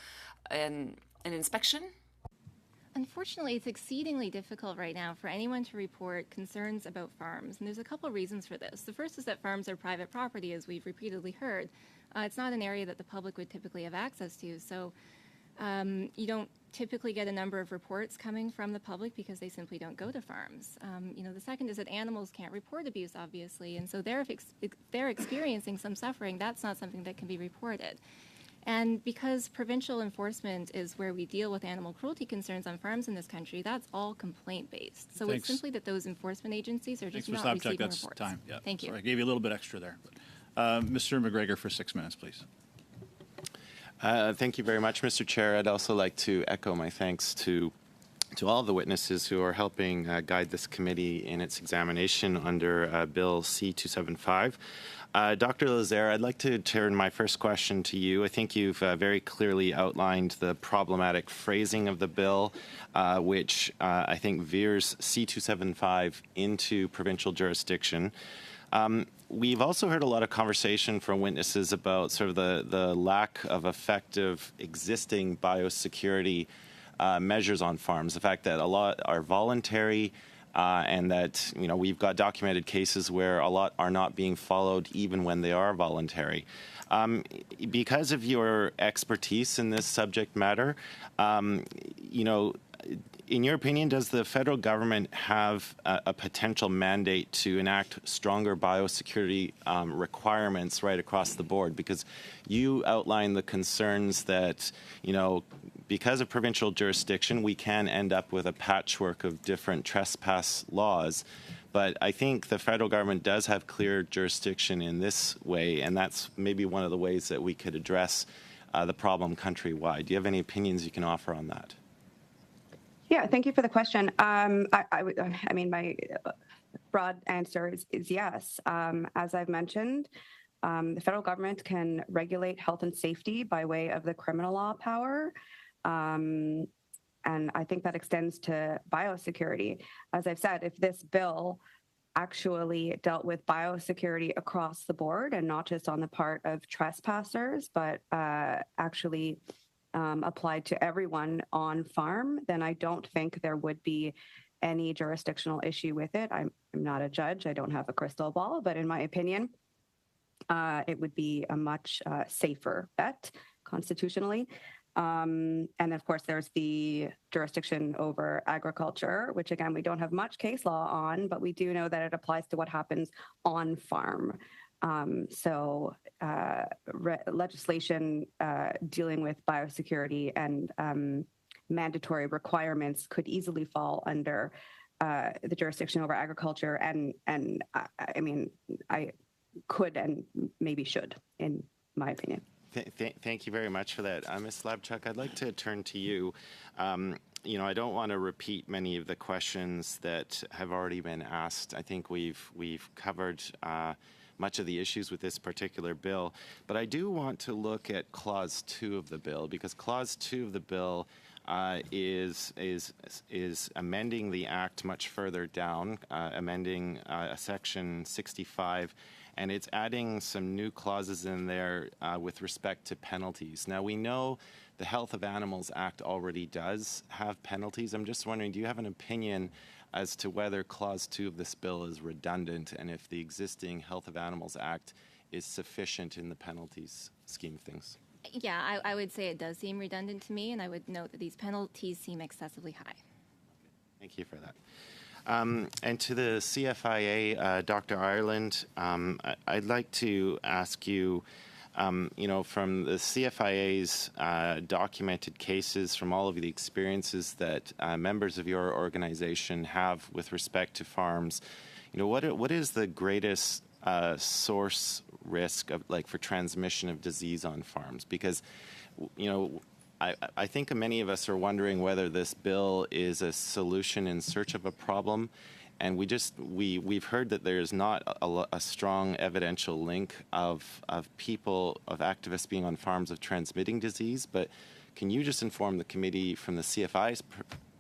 an inspection? Unfortunately, it's exceedingly difficult right now for anyone to report concerns about farms, and there's a couple reasons for this. The first is that farms are private property, as we've repeatedly heard. It's not an area that the public would typically have access to, so you don't typically get a number of reports coming from the public because they simply don't go to farms. The second is that animals can't report abuse, obviously, and so if they're experiencing some suffering, that's not something that can be reported. And because provincial enforcement is where we deal with animal cruelty concerns on farms in this country, that's all complaint-based. So Thanks. it's simply that those enforcement agencies are Thanks, just Ms. not Lapchuk. receiving That's reports. time. Yeah. Thank you. Sorry, I gave you a little bit extra there. But, Mr. McGregor for 6 minutes, please. Thank you very much, Mr. Chair. I'd also like to echo my thanks to all of the witnesses who are helping guide this committee in its examination under Bill C-275. Dr. Lazaire, I'd like to turn my first question to you. I think you've very clearly outlined the problematic phrasing of the bill, which I think veers C-275 into provincial jurisdiction. We've also heard a lot of conversation from witnesses about sort of the lack of effective existing biosecurity measures on farms, the fact that a lot are voluntary, and that we've got documented cases where a lot are not being followed even when they are voluntary. Because of your expertise in this subject matter, in your opinion, does the federal government have a potential mandate to enact stronger biosecurity requirements right across the board? Because you outlined the concerns that, because of provincial jurisdiction, we can end up with a patchwork of different trespass laws. But I think the federal government does have clear jurisdiction in this way, and that's maybe one of the ways that we could address the problem countrywide. Do you have any opinions you can offer on that? Yeah, thank you for the question. I mean, my broad answer is yes. As I've mentioned, the federal government can regulate health and safety by way of the criminal law power. And I think that extends to biosecurity. As I've said, if this bill actually dealt with biosecurity across the board and not just on the part of trespassers, but actually applied to everyone on farm, then I don't think there would be any jurisdictional issue with it. I'm not a judge. I don't have a crystal ball, but in my opinion, it would be a much safer bet constitutionally. And of course, there's the jurisdiction over agriculture, which again, we don't have much case law on, but we do know that it applies to what happens on farm. So legislation dealing with biosecurity and mandatory requirements could easily fall under the jurisdiction over agriculture. And I mean, I could and maybe should, in my opinion. Thank you very much for that. Ms. Lapchuk, I'd like to turn to you. I don't want to repeat many of the questions that have already been asked. I think we've covered much of the issues with this particular bill, but I do want to look at Clause 2 of the bill, because Clause 2 of the bill is amending the Act much further down, amending Section 65, and it's adding some new clauses in there with respect to penalties. Now, we know the Health of Animals Act already does have penalties. I'm just wondering, do you have an opinion as to whether Clause 2 of this bill is redundant and if the existing Health of Animals Act is sufficient in the penalties scheme of things? Yeah, I would say it does seem redundant to me, and I would note that these penalties seem excessively high. Thank you for that. And to the CFIA, Dr. Ireland, I'd like to ask you, from the CFIA's documented cases, from all of the experiences that members of your organization have with respect to farms, what is the greatest source risk of, for transmission of disease on farms? Because, I think many of us are wondering whether this bill is a solution in search of a problem, and we've heard that there's not a strong evidential link of activists being on farms of transmitting disease. But can you just inform the committee from the CFI's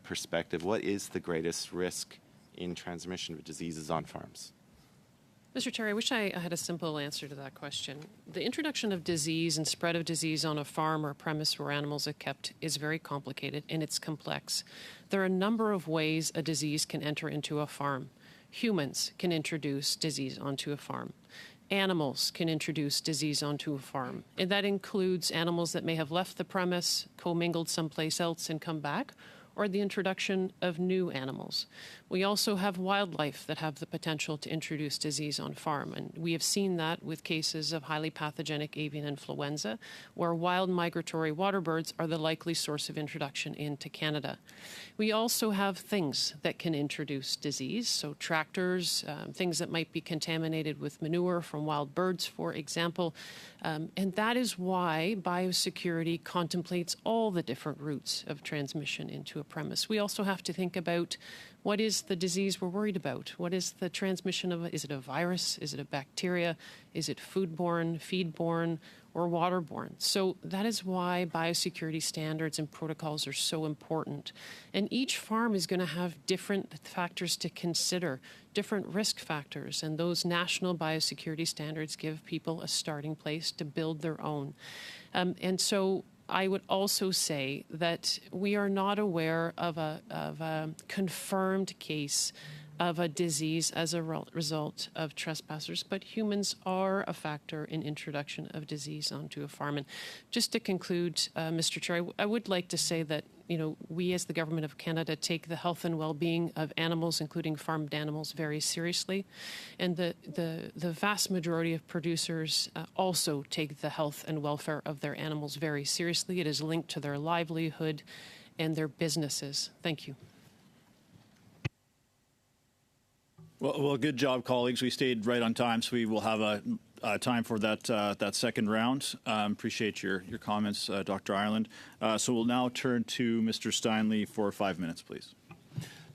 perspective, what is the greatest risk in transmission of diseases on farms? Mr. Chair, I wish I had a simple answer to that question. The introduction of disease and spread of disease on a farm or premise where animals are kept is very complicated and it's complex. There are a number of ways a disease can enter into a farm. Humans can introduce disease onto a farm. Animals can introduce disease onto a farm. And that includes animals that may have left the premise, commingled someplace else and come back, or the introduction of new animals. We also have wildlife that have the potential to introduce disease on farm, and we have seen that with cases of highly pathogenic avian influenza, where wild migratory water birds are the likely source of introduction into Canada. We also have things that can introduce disease, so tractors, things that might be contaminated with manure from wild birds, for example, and that is why biosecurity contemplates all the different routes of transmission into a premise. We also have to think about what is the disease we're worried about? What is the transmission of it? Is it a virus? Is it a bacteria? Is it foodborne, feedborne, or waterborne? So that is why biosecurity standards and protocols are so important. And each farm is going to have different factors to consider, different risk factors, and those national biosecurity standards give people a starting place to build their own. And so I would also say that we are not aware of a confirmed case of a disease as a result of trespassers, but humans are a factor in introduction of disease onto a farm. And just to conclude, Mr. Chair, I would like to say that, you know, we as the Government of Canada take the health and well-being of animals, including farmed animals, very seriously. And the vast majority of producers also take the health and welfare of their animals very seriously. It is linked to their livelihood and their businesses. Thank you. Well, good job, colleagues. We stayed right on time, so we will have a time for that second round. Appreciate your comments, Dr. Ireland. So we'll now turn to Mr. Steinley for 5 minutes, please.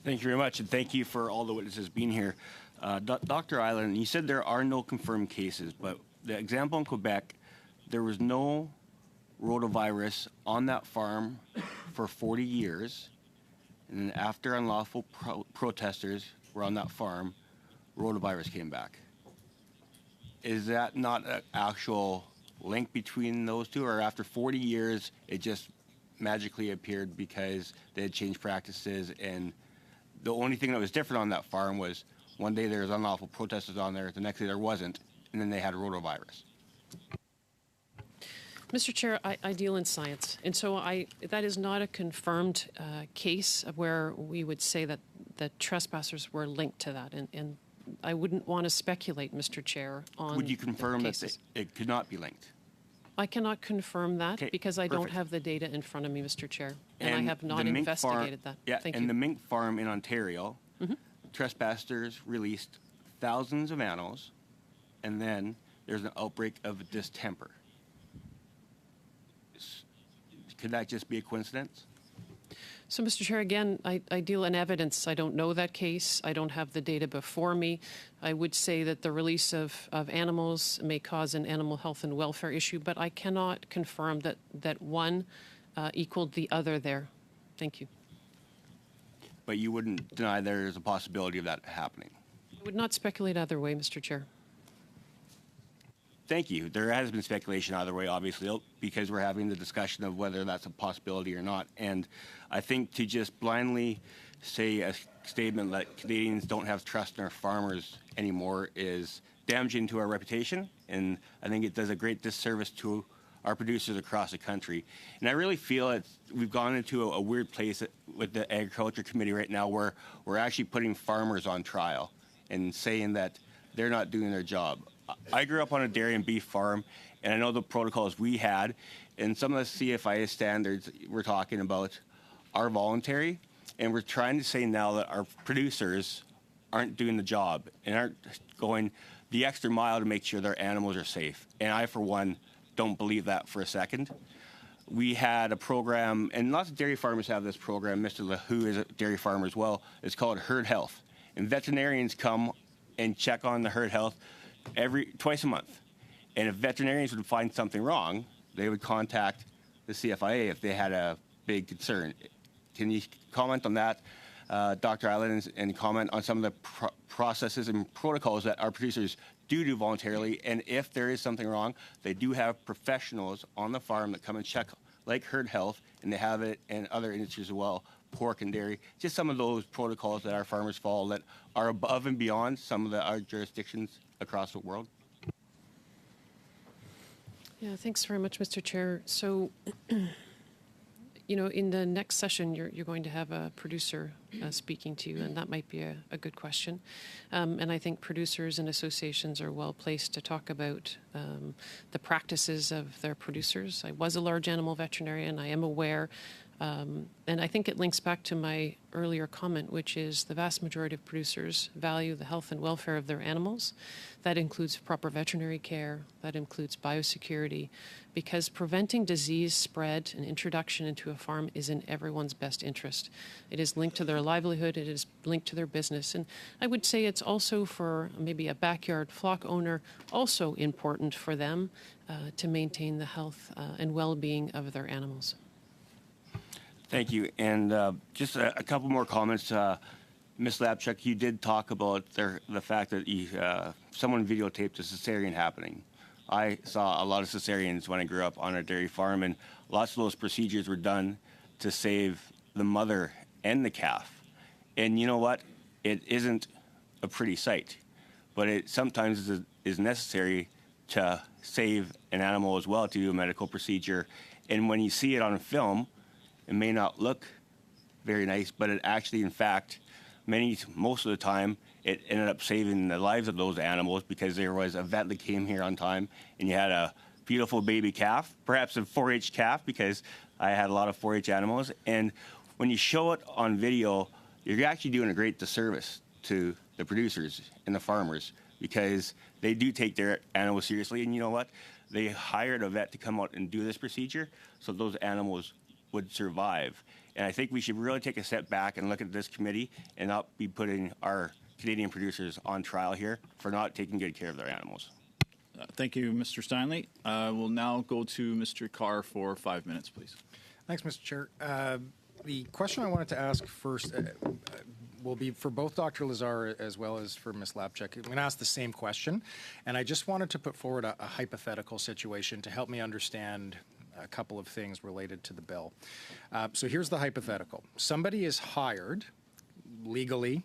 Thank you very much, and thank you for all the witnesses being here. Dr. Ireland, you said there are no confirmed cases, but the example in Quebec, there was no rotavirus on that farm for 40 years, and then after unlawful protesters were on that farm, rotavirus came back. Is that not an actual link between those two, or after 40 years it just magically appeared because they had changed practices, and the only thing that was different on that farm was one day there was unlawful protesters on there, the next day there wasn't, and then they had rotavirus? Mr. Chair, I deal in science, and so that is not a confirmed case of where we would say that the trespassers were linked to that, and I wouldn't want to speculate, Mr. Chair, on Would you confirm cases. that it could not be linked? I cannot confirm that because I don't perfect. have the data in front of me, Mr. Chair, and I have not the mink investigated that. Yeah, Thank and you. the mink farm in Ontario, trespassers released thousands of animals, and then there's an outbreak of distemper. Could that just be a coincidence? So, Mr. Chair, again, I deal in evidence. I don't know that case. I don't have the data before me. I would say that the release of animals may cause an animal health and welfare issue, but I cannot confirm that one equaled the other there. Thank you. But you wouldn't deny there's a possibility of that happening? I would not speculate either way, Mr. Chair. Thank you. There has been speculation either way, obviously, because we're having the discussion of whether that's a possibility or not. And I think to just blindly say a statement that Canadians don't have trust in our farmers anymore is damaging to our reputation. And I think it does a great disservice to our producers across the country. And I really feel we've gone into a weird place with the Agriculture Committee right now where we're actually putting farmers on trial and saying that they're not doing their job. I grew up on a dairy and beef farm, and I know the protocols we had, and some of the CFIA standards we're talking about are voluntary, and we're trying to say now that our producers aren't doing the job and aren't going the extra mile to make sure their animals are safe. And I, for one, don't believe that for a second. We had a program, and lots of dairy farmers have this program. Mr. LaHoo is a dairy farmer as well. It's called Herd Health. And veterinarians come and check on the herd health twice a month. And if veterinarians would find something wrong, they would contact the CFIA if they had a big concern. Can you comment on that, Dr. Ireland, and comment on some of the processes and protocols that our producers do voluntarily? And if there is something wrong, they do have professionals on the farm that come and check, like herd health, and they have it in other industries as well, pork and dairy, just some of those protocols that our farmers follow that are above and beyond some of our jurisdictions across the world. Yeah, thanks very much, Mr. Chair. So In the next session, you're going to have a producer speaking to you, and that might be a good question. And I think producers and associations are well placed to talk about the practices of their producers. I was a large animal veterinarian. I am aware. And I think it links back to my earlier comment, which is the vast majority of producers value the health and welfare of their animals. That includes proper veterinary care, that includes biosecurity, because preventing disease spread and introduction into a farm is in everyone's best interest. It is linked to their livelihood, it is linked to their business. And I would say it's also for maybe a backyard flock owner, also important for them to maintain the health and well-being of their animals. Thank you. And just a couple more comments. Ms. Labchuk, you did talk about the fact that someone videotaped a cesarean happening. I saw a lot of cesareans when I grew up on a dairy farm, and lots of those procedures were done to save the mother and the calf. And you know what? It isn't a pretty sight, but it sometimes is necessary to save an animal as well, to do a medical procedure. And when you see it on film, it may not look very nice, but it actually, in fact, most of the time, it ended up saving the lives of those animals because there was a vet that came here on time, and you had a beautiful baby calf, perhaps a 4-H calf, because I had a lot of 4-H animals. And when you show it on video, you're actually doing a great disservice to the producers and the farmers, because they do take their animals seriously. And you know what? They hired a vet to come out and do this procedure so those animals would survive. And I think we should really take a step back and look at this committee and not be putting our Canadian producers on trial here for not taking good care of their animals. Thank you, Mr. Steinley. We'll now go to Mr. Carr for 5 minutes, please. Thanks, Mr. Chair. The question I wanted to ask first will be for both Dr. Lazar as well as for Ms. Labchuk. I'm going to ask the same question, and I just wanted to put forward a hypothetical situation to help me understand a couple of things related to the bill. So here's the hypothetical. Somebody is hired legally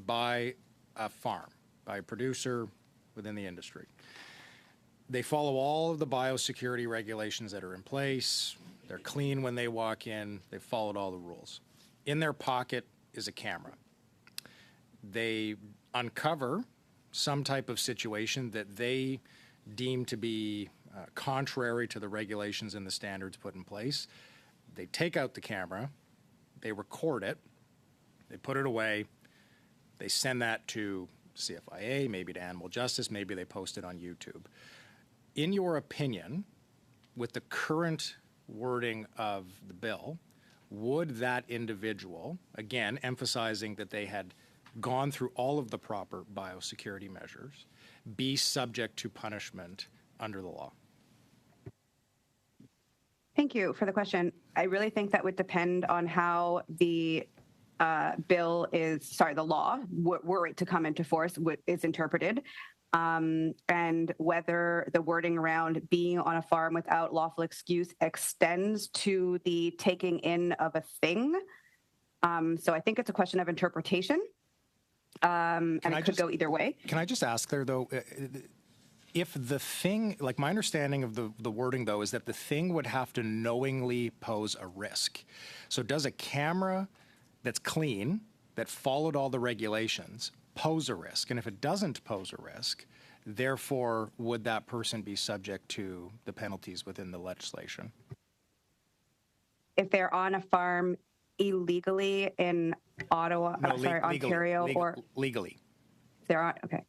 by a farm, by a producer within the industry. They follow all of the biosecurity regulations that are in place. They're clean when they walk in. They've followed all the rules. In their pocket is a camera. They uncover some type of situation that they deem to be contrary to the regulations and the standards put in place. They take out the camera, they record it, they put it away, they send that to CFIA, maybe to Animal Justice, maybe they post it on YouTube. In your opinion, with the current wording of the bill, would that individual, again, emphasizing that they had gone through all of the proper biosecurity measures, be subject to punishment under the law? Thank you for the question. I really think that would depend on how the the law, were it to come into force, is interpreted, and whether the wording around being on a farm without lawful excuse extends to the taking in of a thing. So I think it's a question of interpretation, and it could go either way. Can I just ask there, though, if the thing, like my understanding of the wording, though, is that the thing would have to knowingly pose a risk. So does a camera that's clean, that followed all the regulations, pose a risk? And if it doesn't pose a risk, therefore, would that person be subject to the penalties within the legislation? If they're on a farm illegally in Ottawa, legally, Ontario, or legally, they're on. Okay.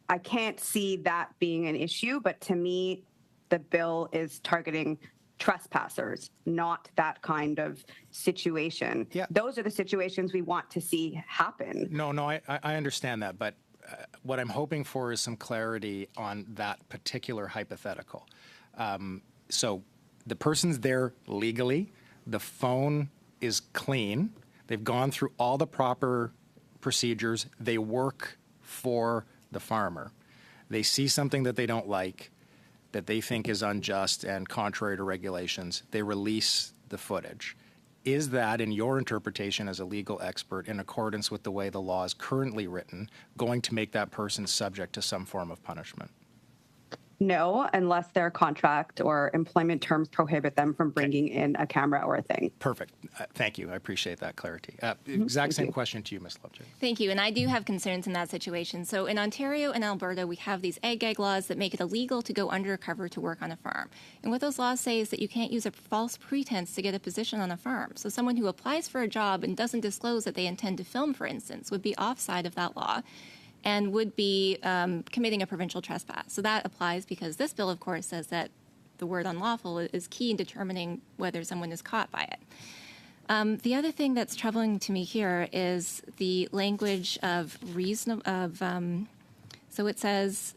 I can't see that being an issue, but to me, the bill is targeting trespassers, not that kind of situation. Yeah. Those are the situations we want to see happen. No, I understand that, but what I'm hoping for is some clarity on that particular hypothetical. So the person's there legally, the phone is clean, they've gone through all the proper procedures, they work for the farmer. They see something that they don't like, that they think is unjust and contrary to regulations, they release the footage. Is that, in your interpretation as a legal expert, in accordance with the way the law is currently written, going to make that person subject to some form of punishment? No, unless their contract or employment terms prohibit them from bringing in a camera or a thing. Perfect. Thank you. I appreciate that clarity. Exact same question to you, Ms. Lubchik. Thank you. And I do have concerns in that situation. So in Ontario and Alberta, we have these ag gag laws that make it illegal to go undercover to work on a farm. And what those laws say is that you can't use a false pretense to get a position on a farm. So someone who applies for a job and doesn't disclose that they intend to film, for instance, would be offside of that law and would be committing a provincial trespass. So that applies because this bill, of course, says that the word unlawful is key in determining whether someone is caught by it. The other thing that's troubling to me here is the language of so it says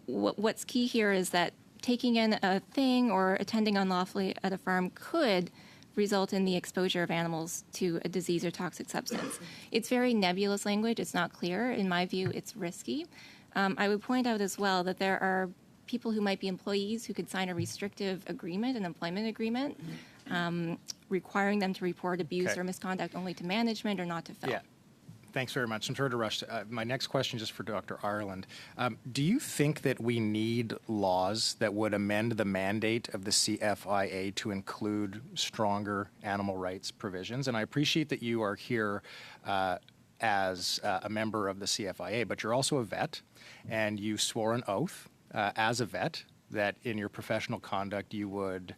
what's key here is that taking in a thing or attending unlawfully at a farm could result in the exposure of animals to a disease or toxic substance. It's very nebulous language. It's not clear. In my view, it's risky. I would point out as well that there are people who might be employees who could sign a restrictive agreement, an employment agreement, requiring them to report abuse or misconduct only to management or not to film. Yeah. Thanks very much. I'm sorry to rush. My next question, just for Dr. Ireland. Do you think that we need laws that would amend the mandate of the CFIA to include stronger animal rights provisions? And I appreciate that you are here as a member of the CFIA, but you're also a vet, and you swore an oath as a vet that in your professional conduct you would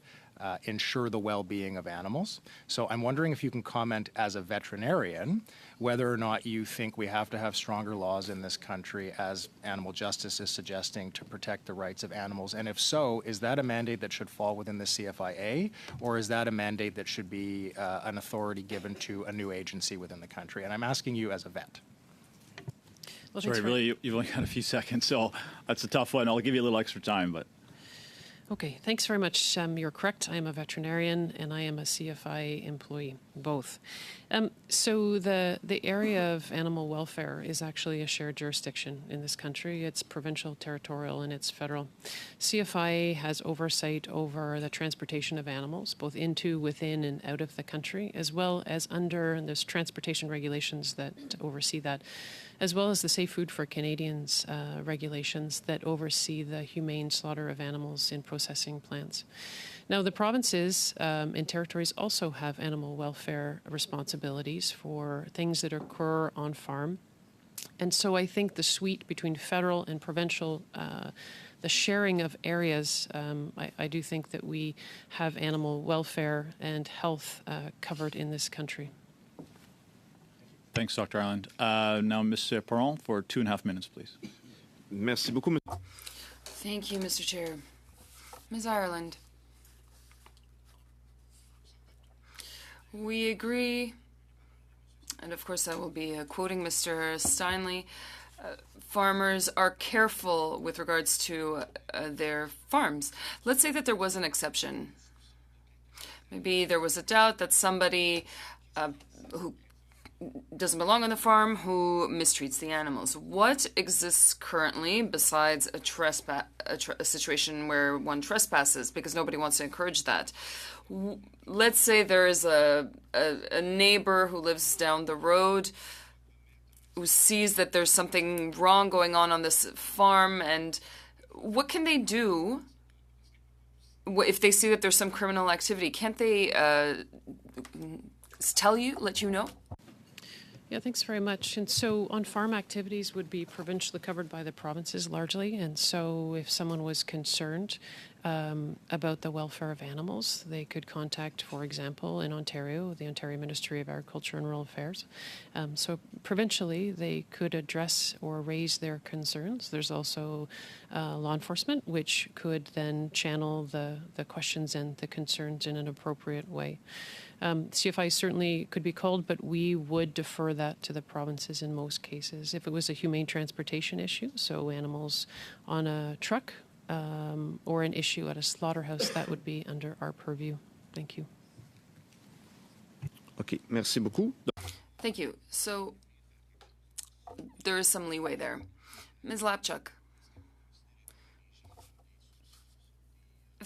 ensure the well-being of animals. So I'm wondering if you can comment as a veterinarian whether or not you think we have to have stronger laws in this country, as Animal Justice is suggesting, to protect the rights of animals. And if so, is that a mandate that should fall within the CFIA, or is that a mandate that should be an authority given to a new agency within the country? And I'm asking you as a vet. Well, Sorry, really, you've only got a few seconds, so that's a tough one. I'll give you a little extra time, but. Okay, thanks very much. You're correct. I am a veterinarian and I am a CFI employee, both. So the area of animal welfare is actually a shared jurisdiction in this country. It's provincial, territorial, and it's federal. CFIA has oversight over the transportation of animals, both into, within, and out of the country, as well as under, and there's transportation regulations that oversee that, as well as the Safe Food for Canadians regulations that oversee the humane slaughter of animals in processing plants. Now, the provinces and territories also have animal welfare responsibilities for things that occur on farm. And so I think the suite between federal and provincial, the sharing of areas, I do think that we have animal welfare and health covered in this country. Thanks, Dr. Ireland. Now, Ms. Perron, for 2.5 minutes, please. Merci beaucoup. Thank you, Mr. Chair. Ms. Ireland. We agree, and of course I will be quoting Mr. Steinley, farmers are careful with regards to their farms. Let's say that there was an exception. Maybe there was a doubt that somebody who doesn't belong on the farm who mistreats the animals. What exists currently besides a situation where one trespasses, because nobody wants to encourage that? Let's say there is a neighbor who lives down the road who sees that there's something wrong going on this farm, and what can they do if they see that there's some criminal activity? Can't they let you know? Yeah, thanks very much. And so on-farm activities would be provincially covered by the provinces largely. And so if someone was concerned about the welfare of animals, they could contact, for example, in Ontario, the Ontario Ministry of Agriculture and Rural Affairs. So provincially, they could address or raise their concerns. There's also law enforcement, which could then channel the questions and the concerns in an appropriate way. CFI certainly could be called, but we would defer that to the provinces in most cases. If it was a humane transportation issue, so animals on a truck, or an issue at a slaughterhouse, that would be under our purview. Thank you. Okay, merci beaucoup. Thank you. So there is some leeway there. Ms. Lapchuk,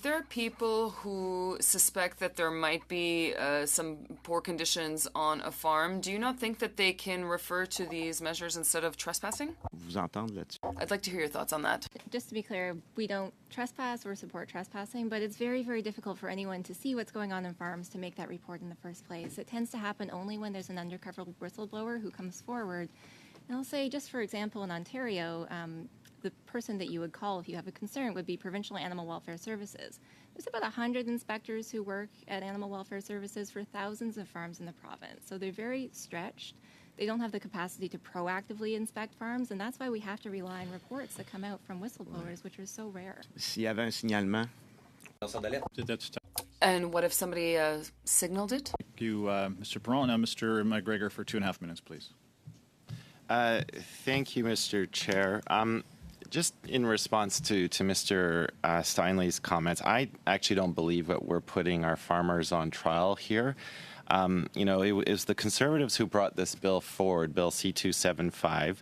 If there are people who suspect that there might be some poor conditions on a farm, do you not think that they can refer to these measures instead of trespassing? Vous entendre là-dessus. I'd like to hear your thoughts on that. Just to be clear, we don't trespass or support trespassing, but it's very, very difficult for anyone to see what's going on in farms to make that report in the first place. It tends to happen only when there's an undercover whistleblower who comes forward. And I'll say, just for example, in Ontario, the person that you would call if you have a concern would be Provincial Animal Welfare Services. There's about 100 inspectors who work at Animal Welfare Services for thousands of farms in the province. So they're very stretched. They don't have the capacity to proactively inspect farms, and that's why we have to rely on reports that come out from whistleblowers, which are so rare. S'il y avait un signalement. And what if somebody signaled it? Thank you, Mr. Perron. Now, Mr. McGregor, for 2.5 minutes, please. Thank you, Mr. Chair. Just in response to Mr. Steinley's comments, I actually don't believe that we're putting our farmers on trial here. It was the Conservatives who brought this bill forward, Bill C-275.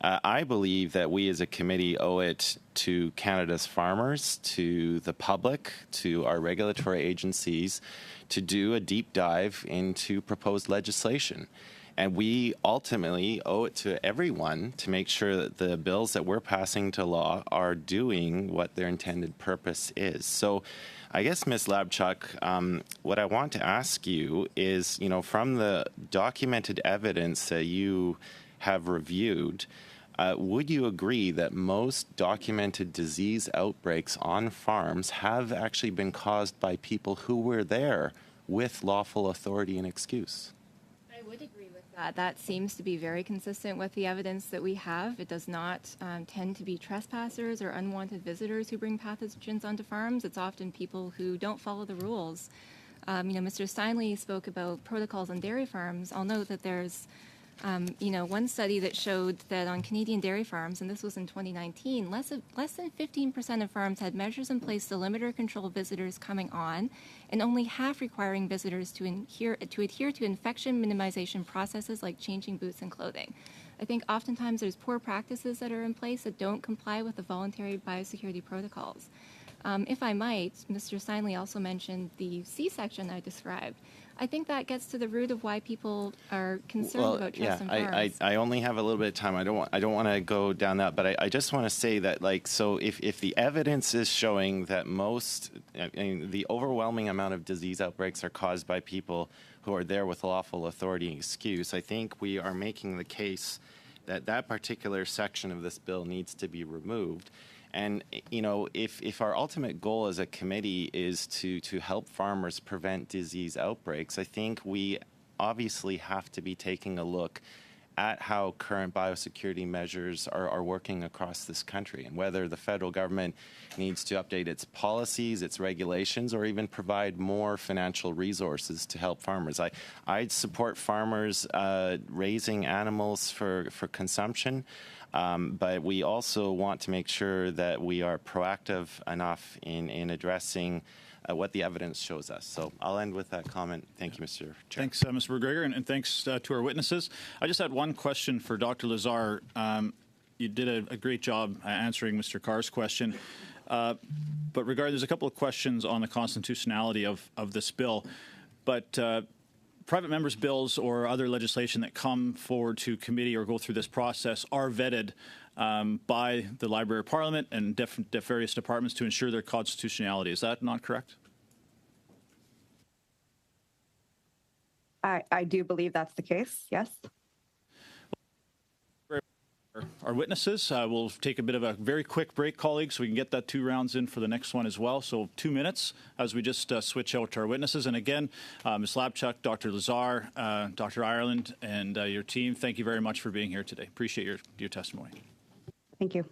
I believe that we as a committee owe it to Canada's farmers, to the public, to our regulatory agencies to do a deep dive into proposed legislation. And we ultimately owe it to everyone to make sure that the bills that we're passing to law are doing what their intended purpose is. So I guess, Ms. Labchuk, what I want to ask you is, from the documented evidence that you have reviewed, would you agree that most documented disease outbreaks on farms have actually been caused by people who were there with lawful authority and excuse? I would agree with that. That seems to be very consistent with the evidence that we have. It does not tend to be trespassers or unwanted visitors who bring pathogens onto farms. It's often people who don't follow the rules. Mr. Steinley spoke about protocols on dairy farms. I'll note that there's one study that showed that on Canadian dairy farms, and this was in 2019, less than 15% of farms had measures in place to limit or control visitors coming on, and only half requiring visitors to adhere to infection minimization processes like changing boots and clothing. I think oftentimes there's poor practices that are in place that don't comply with the voluntary biosecurity protocols. If I might, Mr. Steinley also mentioned the C-section I described. I think that gets to the root of why people are concerned about trust in farms. I only have a little bit of time. I don't want to go down that, but I just want to say that, so if the evidence is showing that the overwhelming amount of disease outbreaks are caused by people who are there with lawful authority and excuse, I think we are making the case that that particular section of this bill needs to be removed. And, if our ultimate goal as a committee is to help farmers prevent disease outbreaks, I think we obviously have to be taking a look at how current biosecurity measures are working across this country and whether the federal government needs to update its policies, its regulations, or even provide more financial resources to help farmers. I'd support farmers raising animals for consumption. But we also want to make sure that we are proactive enough in addressing what the evidence shows us. So I'll end with that comment. Thank you, Mr. Chair. Thanks, Mr. McGregor, and thanks to our witnesses. I just had one question for Dr. Lazar. You did a great job answering Mr. Carr's question. But there's a couple of questions on the constitutionality of this bill. But private members' bills or other legislation that come forward to committee or go through this process are vetted by the Library of Parliament and various departments to ensure their constitutionality. Is that not correct? I do believe that's the case, yes. Our witnesses. We'll take a bit of a very quick break, colleagues, so we can get that 2 rounds in for the next one as well. So 2 minutes as we just switch out to our witnesses. And again, Ms. Labchuk, Dr. Lazar, Dr. Ireland, and your team, thank you very much for being here today. Appreciate your testimony. Thank you.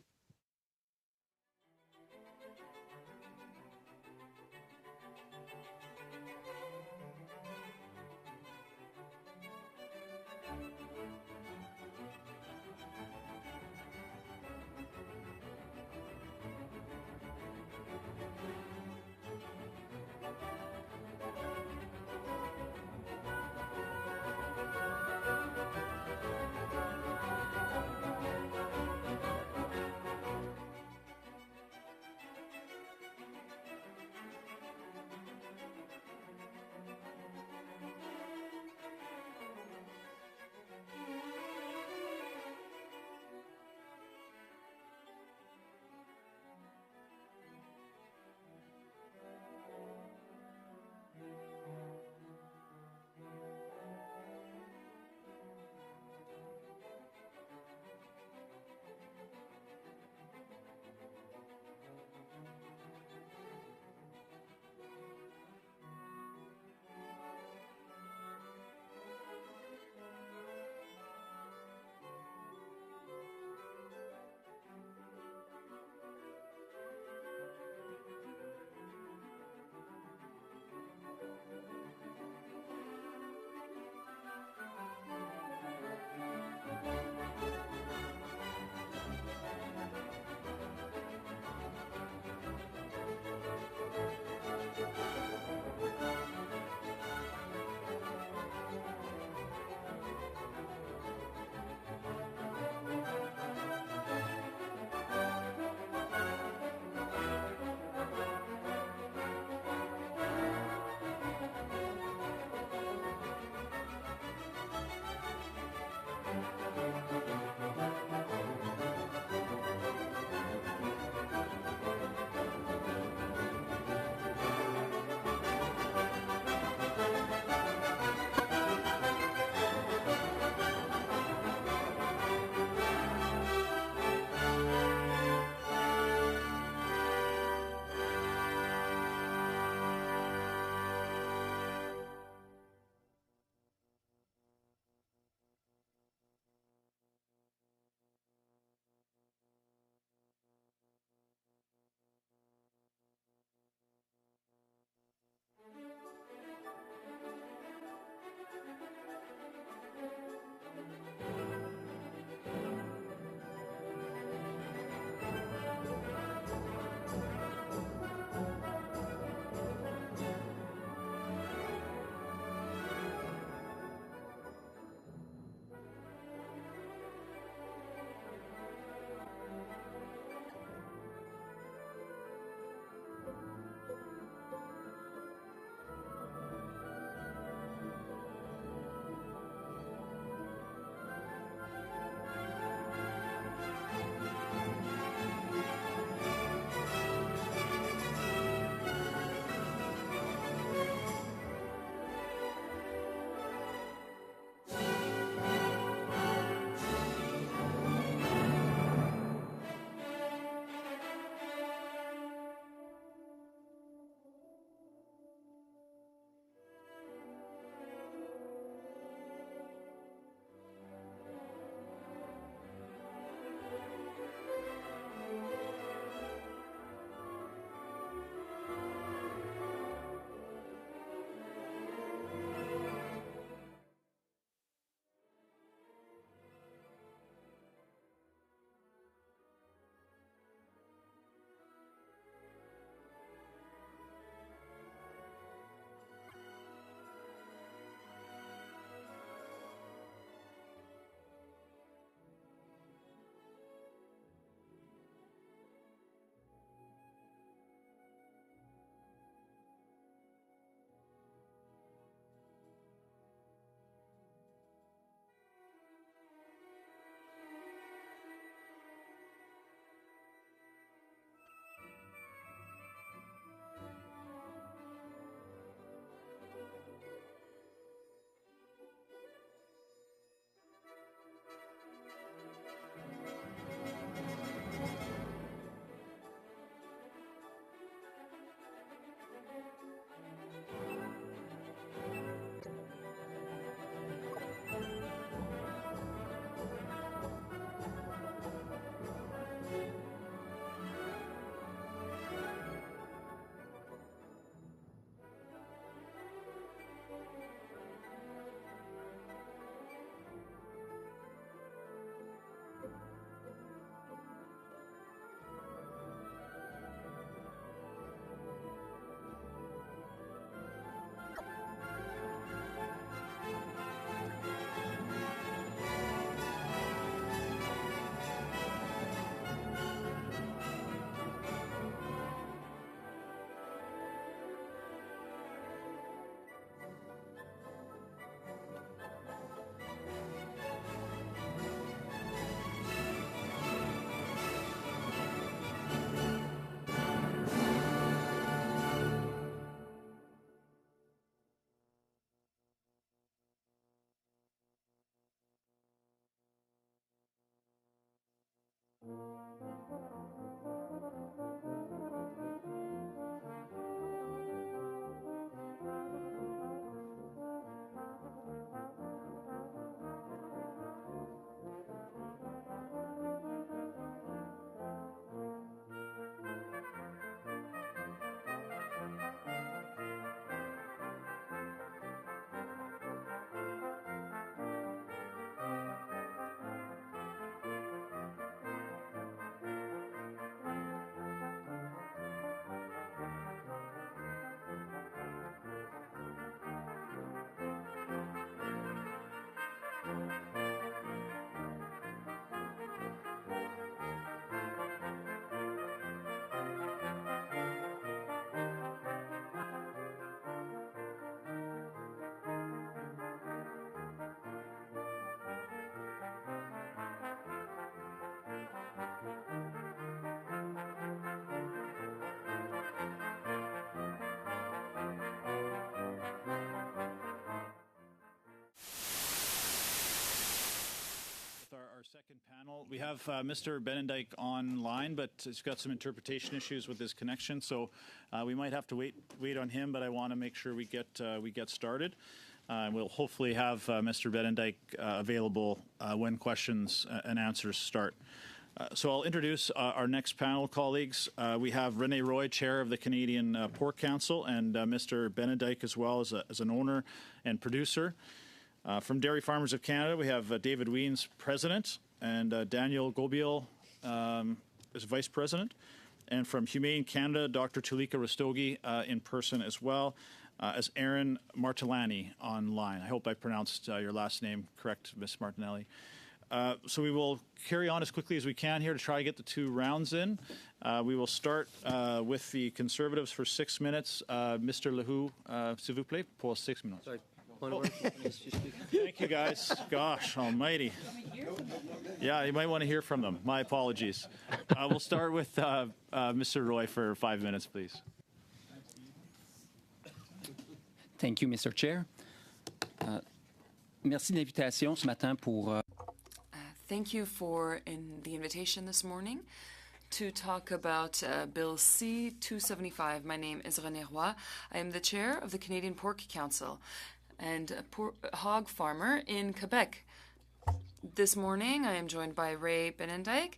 panel. We have Mr. Benendijk online, but he's got some interpretation issues with his connection, so we might have to wait on him. But I want to make sure we get started. We'll hopefully have Mr. Benendijk available when questions and answers start. So I'll introduce our next panel colleagues. We have Rene Roy, Chair of the Canadian Pork Council, and Mr. Benendijk as well as an owner and producer. From Dairy Farmers of Canada, we have David Wiens, President, and Daniel Gobiel is Vice President. And from Humane Canada, Dr. Tulika Rastogi in person as well, as Aaron Martellani online. I hope I pronounced your last name correct, Ms. Martinelli. So we will carry on as quickly as we can here to try to get the 2 rounds in. We will start with the Conservatives for 6 minutes. Mr. Lehoux, s'il vous plaît, pour 6 minutes. Sorry. Thank you, guys. Gosh almighty. Yeah, you might want to hear from them. My apologies. We'll start with Mr. Roy for 5 minutes, please. Thank you, Mr. Chair. Merci de l'invitation ce matin pour... Thank you for the invitation this morning to talk about Bill C-275. My name is René Roy. I am the chair of the Canadian Pork Council and a hog farmer in Quebec. This morning, I am joined by Ray Benendijk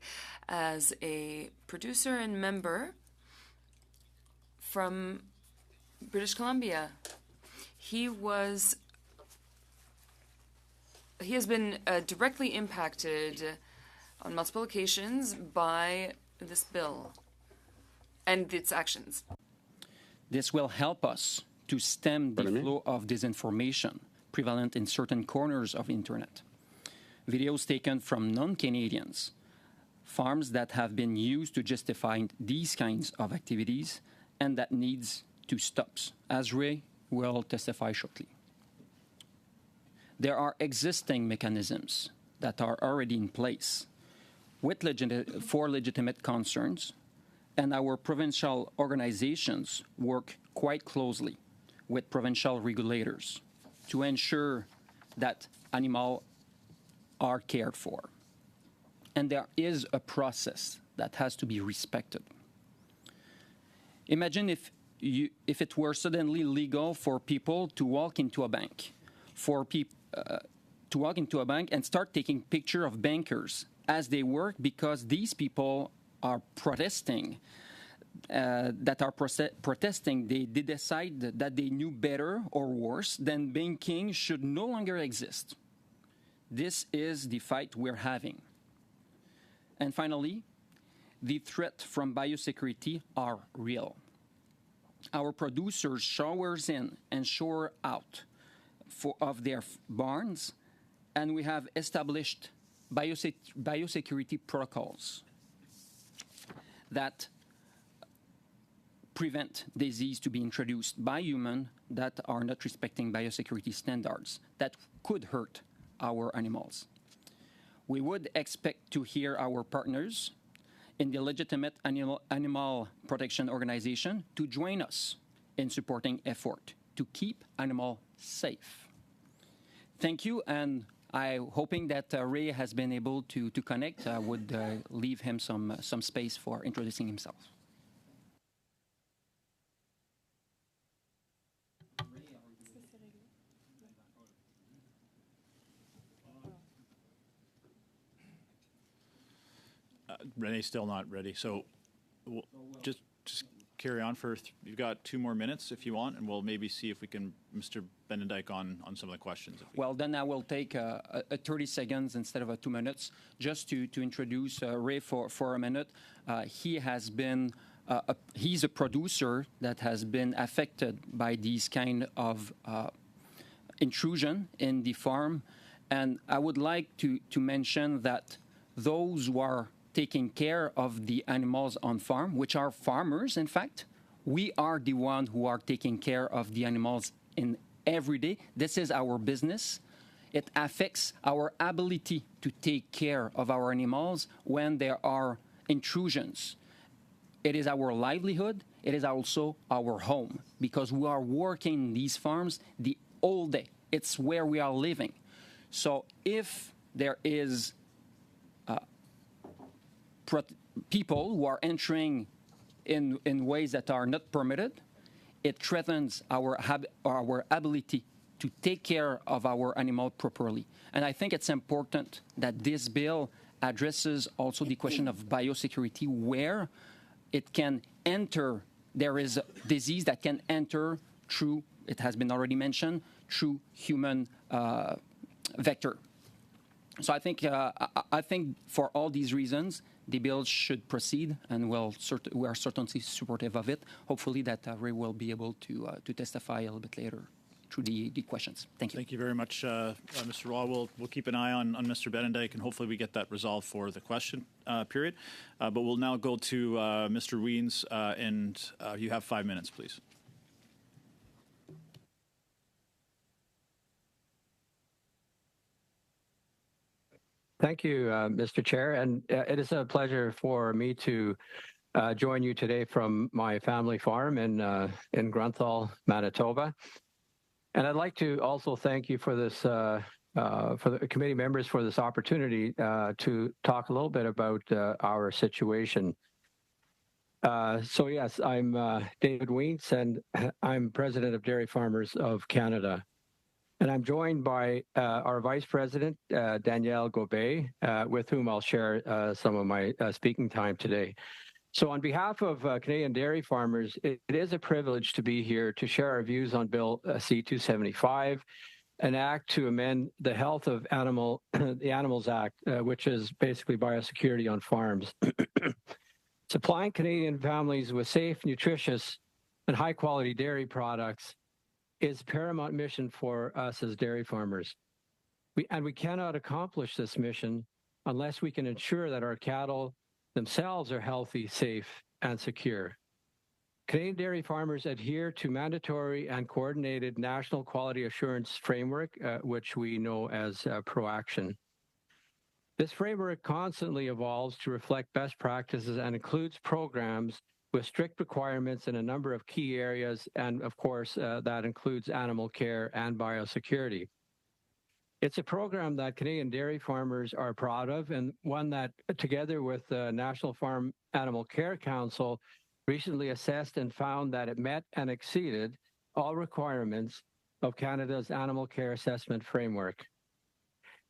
as a producer and member from British Columbia. He has been directly impacted on multiple occasions by this bill and its actions. This will help us to stem the flow of disinformation prevalent in certain corners of the internet. Videos taken from non-Canadians, farms that have been used to justify these kinds of activities and that needs to stop, as Ray will testify shortly. There are existing mechanisms that are already in place for legitimate concerns, and our provincial organizations work quite closely with provincial regulators to ensure that animals are cared for. And there is a process that has to be respected. Imagine if it were suddenly legal for people to walk into a bank, and start taking pictures of bankers as they work because these people are protesting. They decide that they knew better or worse, then banking should no longer exist. This is the fight we're having. And finally, the threat from biosecurity are real. Our producers showers in and shore out of their barns, and we have established biosecurity protocols that prevent disease to be introduced by humans that are not respecting biosecurity standards that could hurt our animals. We would expect to hear our partners in the legitimate animal protection organization to join us in supporting effort to keep animals safe. Thank you, and I'm hoping that Ray has been able to connect. I would leave him some space for introducing himself. Renee's still not ready, so we'll just carry on for. You've got 2 more minutes if you want, and we'll maybe see if we can, Mr. Benendijk, on some of the questions. Well, then I will take 30 seconds instead of 2 minutes, just to introduce Ray for a minute. He has been. He's a producer that has been affected by these kind of intrusion in the farm, and I would like to mention that those who are taking care of the animals on farm, which are farmers, in fact, we are the ones who are taking care of the animals in every day. This is our business. It affects our ability to take care of our animals when there are intrusions. It is our livelihood. It is also our home because we are working in these farms the whole day. It's where we are living. So if there is people who are entering in ways that are not permitted. It threatens our ability to take care of our animal properly. And I think it's important that this bill addresses also the question of biosecurity, where it can enter, there is a disease that can enter through, it has been already mentioned, through human vector. So I think for all these reasons, the bill should proceed, and we are certainly supportive of it. Hopefully that Ray will be able to testify a little bit later through the questions. Thank you. Thank you very much, Mr. Roy. We'll keep an eye on Mr. Benendijk, and hopefully we get that resolved for the question period. But we'll now go to Mr. Wiens, and you have 5 minutes, please. Thank you, Mr. Chair, and it is a pleasure for me to join you today from my family farm in Grunthal, Manitoba. And I'd like to also thank you for this, for the committee members, for this opportunity to talk a little bit about our situation. So yes, I'm David Wiens, and I'm president of Dairy Farmers of Canada. And I'm joined by our Vice President, Danielle Gobet, with whom I'll share some of my speaking time today. So on behalf of Canadian dairy farmers, it is a privilege to be here to share our views on Bill C-275, an act to amend the Health of the Animals Act, which is basically biosecurity on farms. Supplying Canadian families with safe, nutritious, and high-quality dairy products is paramount mission for us as dairy farmers. We cannot accomplish this mission unless we can ensure that our cattle themselves are healthy, safe, and secure. Canadian dairy farmers adhere to mandatory and coordinated national quality assurance framework, which we know as ProAction. This framework constantly evolves to reflect best practices and includes programs with strict requirements in a number of key areas, and of course, that includes animal care and biosecurity. It's a program that Canadian dairy farmers are proud of, and one that, together with the National Farm Animal Care Council, recently assessed and found that it met and exceeded all requirements of Canada's Animal Care Assessment Framework.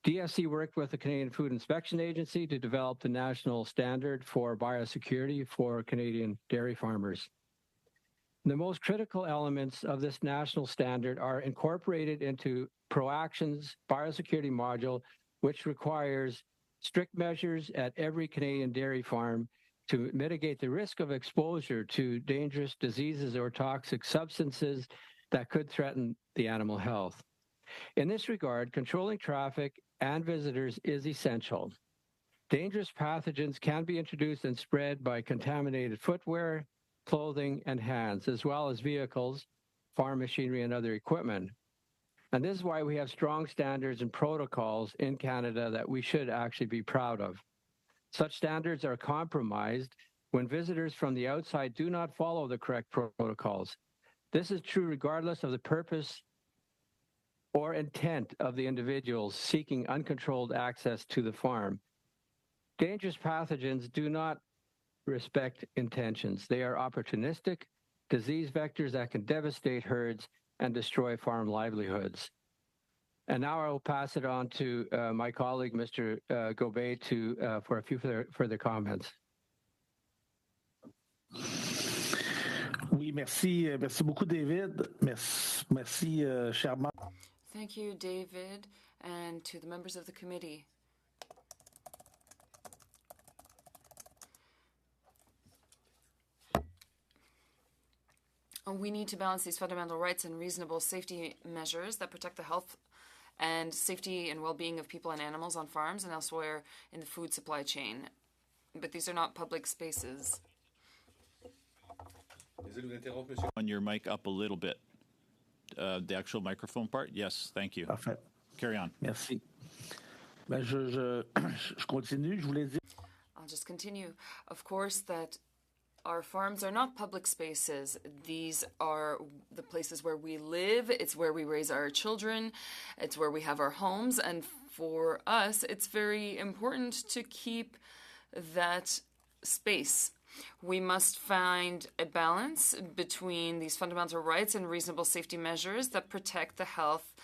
DFC worked with the Canadian Food Inspection Agency to develop the national standard for biosecurity for Canadian dairy farmers. The most critical elements of this national standard are incorporated into ProAction's biosecurity module, which requires strict measures at every Canadian dairy farm to mitigate the risk of exposure to dangerous diseases or toxic substances that could threaten the animal health. In this regard, controlling traffic and visitors is essential. Dangerous pathogens can be introduced and spread by contaminated footwear, clothing, and hands, as well as vehicles, farm machinery, and other equipment. And this is why we have strong standards and protocols in Canada that we should actually be proud of. Such standards are compromised when visitors from the outside do not follow the correct protocols. This is true regardless of the purpose or intent of the individuals seeking uncontrolled access to the farm. Dangerous pathogens do not respect intentions. They are opportunistic disease vectors that can devastate herds and destroy farm livelihoods. And now I will pass it on to my colleague, Mr. Gobet, for a few further comments. Oui, merci. Merci beaucoup, David. Merci, cher membre. Thank you, David, and to the members of the committee. We need to balance these fundamental rights and reasonable safety measures that protect the health and safety and well-being of people and animals on farms and elsewhere in the food supply chain. But these are not public spaces. On your mic up a little bit. The actual microphone part? Yes, thank you. Parfait. Carry on. Merci. Ben, je continue. Je voulais dire. I'll just continue. Of course, that our farms are not public spaces. These are the places where we live. It's where we raise our children. It's where we have our homes. And for us, it's very important to keep that space. We must find a balance between these fundamental rights and reasonable safety measures that protect the health,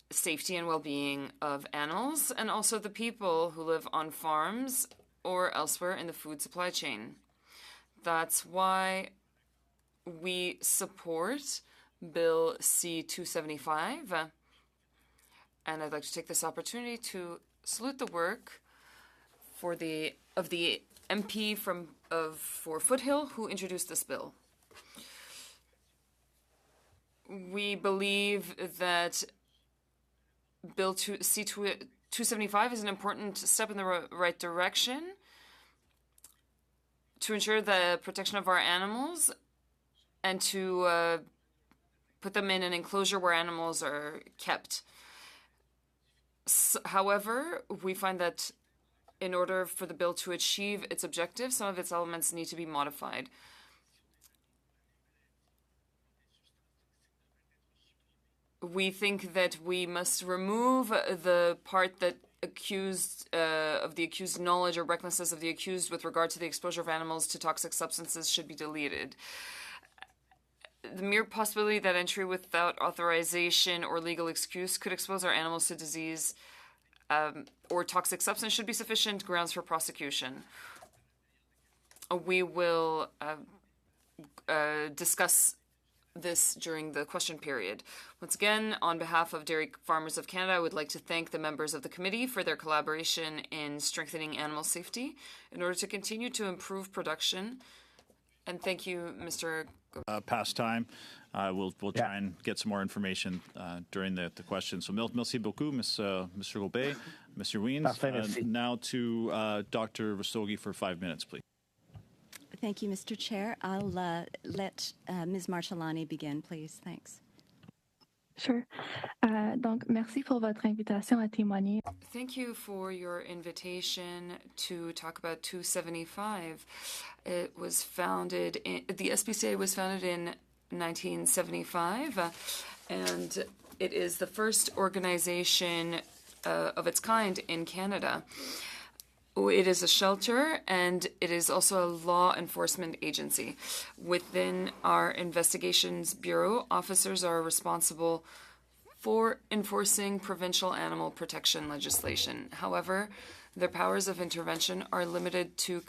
safety, and well-being of animals, and also the people who live on farms or elsewhere in the food supply chain. That's why we support Bill C-275, and I'd like to take this opportunity to salute the work of the MP for Foothill who introduced this bill. We believe that Bill C-275 is an important step in the right direction to ensure the protection of our animals and to put them in an enclosure where animals are kept. However, we find that in order for the bill to achieve its objectives, some of its elements need to be modified. We think that we must remove the part that of the accused knowledge or recklessness of the accused with regard to the exposure of animals to toxic substances should be deleted. The mere possibility that entry without authorization or legal excuse could expose our animals to disease or toxic substance should be sufficient grounds for prosecution. We will discuss this during the question period. Once again, on behalf of Dairy Farmers of Canada, I would like to thank the members of the committee for their collaboration in strengthening animal safety in order to continue to improve production. And thank you, Mr. Past time. We'll try and get some more information during the question. So, merci beaucoup, Mr. Gobet, Mr. Wiens. Now to Dr. Rastogi for 5 minutes, please. Thank you, Mr. Chair. I'll let Ms. Marcellani begin, please. Thanks. Sure. Donc, merci pour votre invitation à témoigner. Thank you for your invitation to talk about 275. It was founded the SPCA was founded in 1975, and it is the first organization of its kind in Canada. It is a shelter, and it is also a law enforcement agency. Within our investigations bureau, officers are responsible for enforcing provincial animal protection legislation. However, their powers of intervention are limited to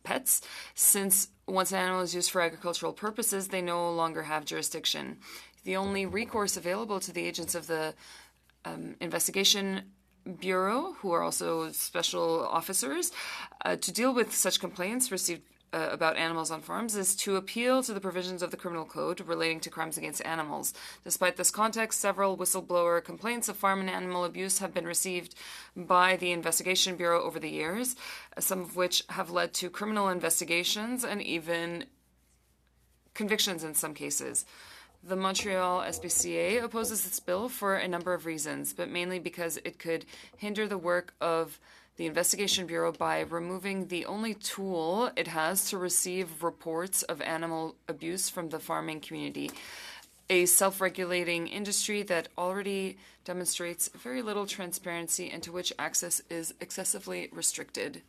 pets, since once an animal is used for agricultural purposes, they no longer have jurisdiction. The only recourse available to the agents of the investigation bureau, who are also special officers, to deal with such complaints received about animals on farms is to appeal to the provisions of the Criminal Code relating to crimes against animals. Despite this context, several whistleblower complaints of farm and animal abuse have been received by the Investigation Bureau over the years, some of which have led to criminal investigations and even convictions in some cases. The Montreal SPCA opposes this bill for a number of reasons, but mainly because it could hinder the work of the Investigation Bureau by removing the only tool it has to receive reports of animal abuse from the farming community, a self-regulating industry that already demonstrates very little transparency and to which access is excessively restricted.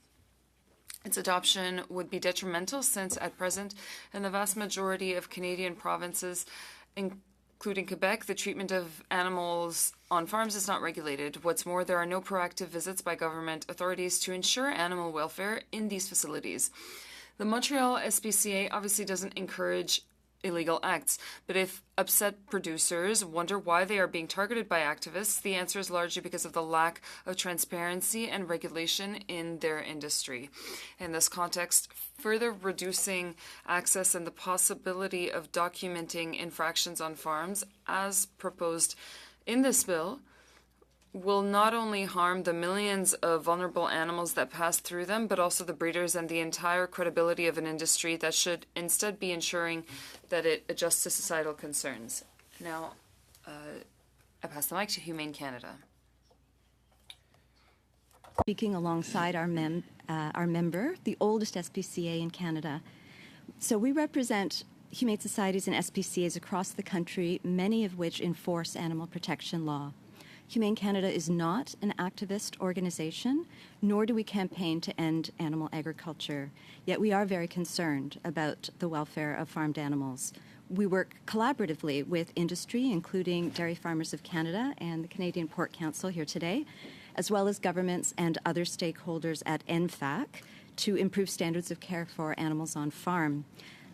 Its adoption would be detrimental since, at present, in the vast majority of Canadian provinces, including Quebec, the treatment of animals on farms is not regulated. What's more, there are no proactive visits by government authorities to ensure animal welfare in these facilities. The Montreal SPCA obviously doesn't encourage illegal acts, but if upset producers wonder why they are being targeted by activists, the answer is largely because of the lack of transparency and regulation in their industry. In this context, further reducing access and the possibility of documenting infractions on farms, as proposed in this bill, will not only harm the millions of vulnerable animals that pass through them, but also the breeders and the entire credibility of an industry that should instead be ensuring that it adjusts to societal concerns. Now, I pass the mic to Humane Canada. Speaking alongside our member, the oldest SPCA in Canada. So we represent humane societies and SPCAs across the country, many of which enforce animal protection law. Humane Canada is not an activist organization, nor do we campaign to end animal agriculture. Yet we are very concerned about the welfare of farmed animals. We work collaboratively with industry, including Dairy Farmers of Canada and the Canadian Pork Council here today, as well as governments and other stakeholders at NFAC to improve standards of care for animals on farm.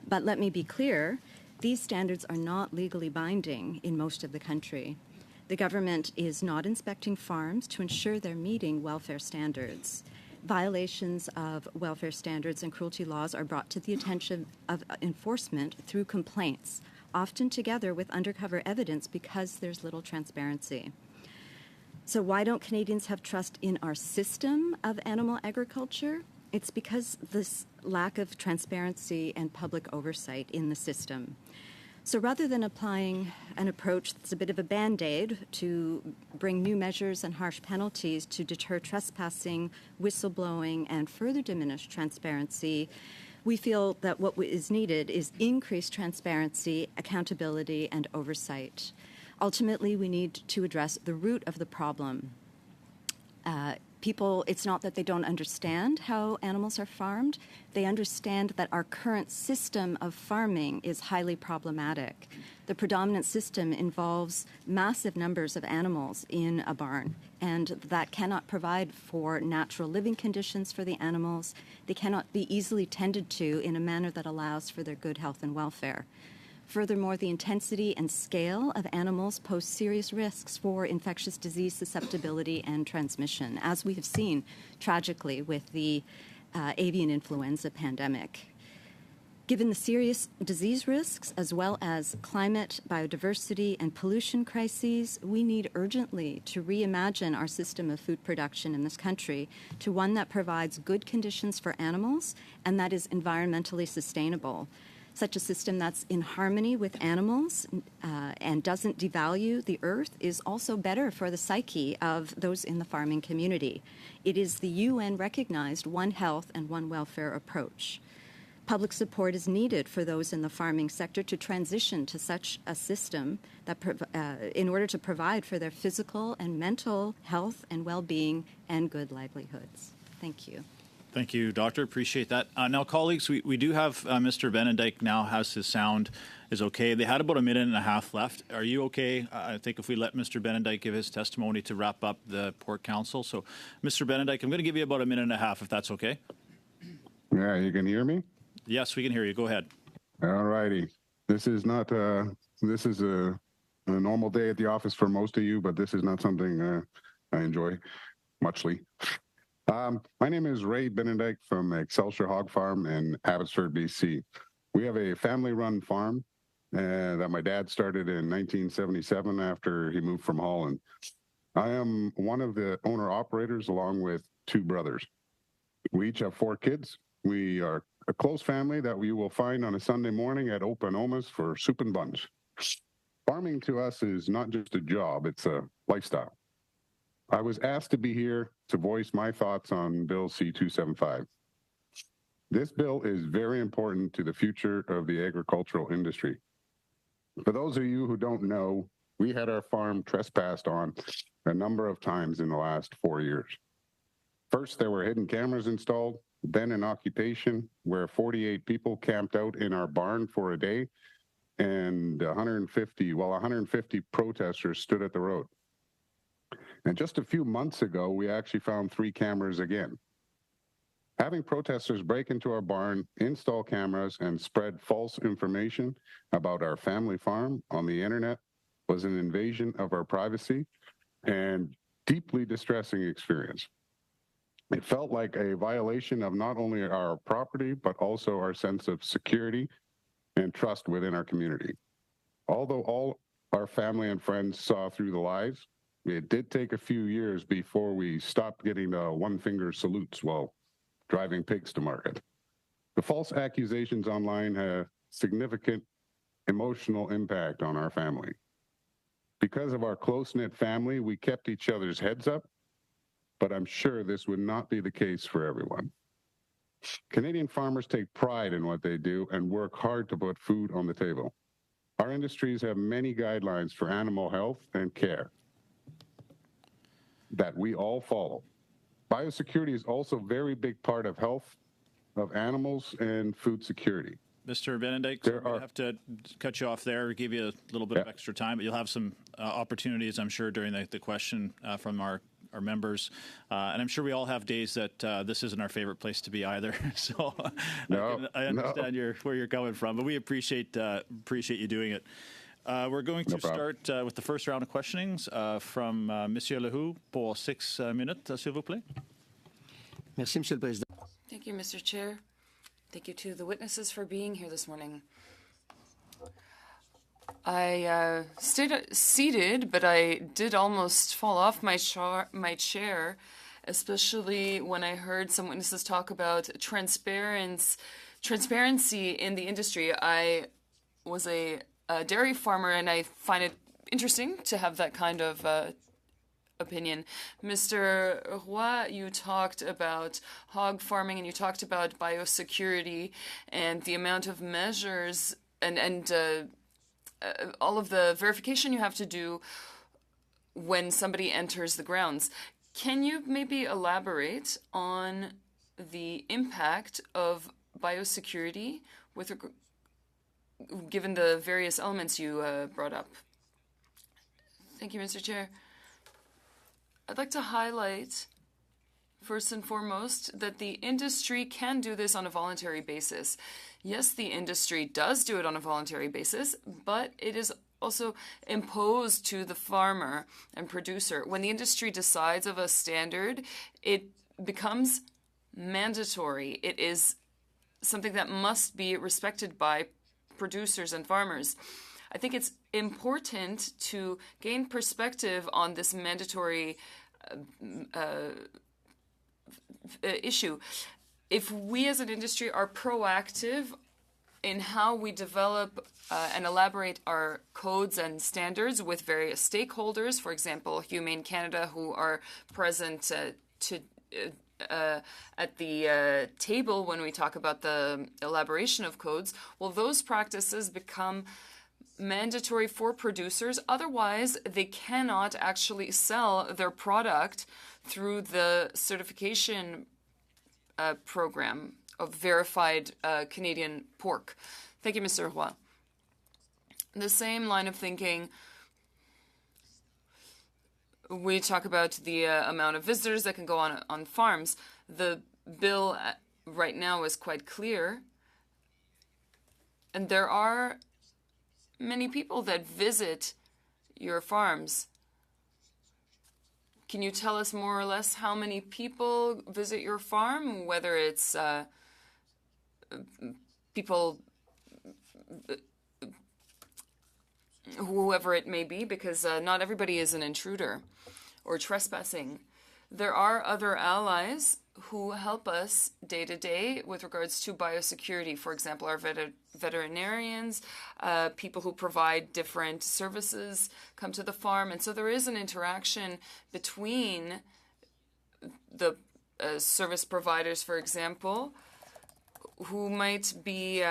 But let me be clear, these standards are not legally binding in most of the country. The government is not inspecting farms to ensure they're meeting welfare standards. Violations of welfare standards and cruelty laws are brought to the attention of enforcement through complaints, often together with undercover evidence because there's little transparency. So why don't Canadians have trust in our system of animal agriculture? It's because this lack of transparency and public oversight in the system. So rather than applying an approach that's a bit of a Band-Aid to bring new measures and harsh penalties to deter trespassing, whistleblowing, and further diminish transparency, we feel that what is needed is increased transparency, accountability, and oversight. Ultimately, we need to address the root of the problem. People, it's not that they don't understand how animals are farmed. They understand that our current system of farming is highly problematic. The predominant system involves massive numbers of animals in a barn, and that cannot provide for natural living conditions for the animals. They cannot be easily tended to in a manner that allows for their good health and welfare. Furthermore, the intensity and scale of animals pose serious risks for infectious disease susceptibility and transmission, as we have seen tragically with the avian influenza pandemic. Given the serious disease risks, as well as climate, biodiversity, and pollution crises, we need urgently to reimagine our system of food production in this country to one that provides good conditions for animals and that is environmentally sustainable. Such a system that's in harmony with animals and doesn't devalue the earth is also better for the psyche of those in the farming community. It is the UN-recognized One Health and One Welfare approach. Public support is needed for those in the farming sector to transition to such a system that in order to provide for their physical and mental health and well-being and good livelihoods. Thank you. Thank you, Doctor. Appreciate that. Now, colleagues, we do have Mr. Benedijk now has his sound is okay. They had about a minute and a half left. Are you okay? I think if we let Mr. Benedijk give his testimony to wrap up the Pork Council. So, Mr. Benedijk, I'm going to give you about a minute and a half, if that's okay. Yeah, you can hear me? Yes, we can hear you. Go ahead. All righty. This is not, this is a normal day at the office for most of you, but this is not something I enjoy muchly. My name is Ray Benedijk from Excelsior Hog Farm in Abbotsford, BC. We have a family-run farm that my dad started in 1977 after he moved from Holland. I am one of the owner-operators along with two brothers. We each have 4 kids. We are a close family that we will find on a Sunday morning at Open Omas for soup and buns. Farming to us is not just a job, it's a lifestyle. I was asked to be here to voice my thoughts on Bill C-275. This bill is very important to the future of the agricultural industry. For those of you who don't know, we had our farm trespassed on a number of times in the last 4 years. First, there were hidden cameras installed, then an occupation where 48 people camped out in our barn for a day, and 150 protesters stood at the road. And just a few months ago, we actually found 3 cameras again. Having protesters break into our barn, install cameras, and spread false information about our family farm on the internet was an invasion of our privacy and deeply distressing experience. It felt like a violation of not only our property, but also our sense of security and trust within our community. Although all our family and friends saw through the lies, it did take a few years before we stopped getting the one-finger salutes while driving pigs to market. The false accusations online have significant emotional impact on our family. Because of our close-knit family, we kept each other's heads up, but I'm sure this would not be the case for everyone. Canadian farmers take pride in what they do and work hard to put food on the table. Our industries have many guidelines for animal health and care. that we all follow. Biosecurity is also a very big part of health of animals and food security. Mr. Benedict, I have to cut you off there, give you a little bit of extra time, but you'll have some opportunities, I'm sure, during the question from our members. And I'm sure we all have days that this isn't our favorite place to be either. So I understand where you're coming from, but we appreciate you doing it. We're going to start with the first round of questionings from Monsieur Lehoux pour 6 minutes, s'il vous plaît. Merci, Monsieur le Président. Thank you, Mr. Chair. Thank you to the witnesses for being here this morning. I stayed seated, but I did almost fall off my chair, especially when I heard some witnesses talk about transparency in the industry. I was a dairy farmer, and I find it interesting to have that kind of opinion. Mr. Roy, you talked about hog farming and you talked about biosecurity and the amount of measures and all of the verification you have to do when somebody enters the grounds. Can you maybe elaborate on the impact of biosecurity given the various elements you brought up? Thank you, Mr. Chair. I'd like to highlight, first and foremost, that the industry can do this on a voluntary basis. Yes, the industry does do it on a voluntary basis, but it is also imposed to the farmer and producer. When the industry decides of a standard, it becomes mandatory. It is something that must be respected by producers and farmers. I think it's important to gain perspective on this mandatory issue. If we as an industry are proactive in how we develop and elaborate our codes and standards with various stakeholders, for example, Humane Canada, who are present at the table when we talk about the elaboration of codes, well, those practices become mandatory for producers. Otherwise, they cannot actually sell their product through the certification program of verified Canadian pork. Thank you, Mr. Roy. The same line of thinking, we talk about the amount of visitors that can go on farms. The bill right now is quite clear, and there are many people that visit your farms. Can you tell us more or less how many people visit your farm, whether it's people, whoever it may be, because not everybody is an intruder or trespassing. There are other allies who help us day to day with regards to biosecurity. For example, our veterinarians, people who provide different services come to the farm. And so there is an interaction between the service providers, for example, who might be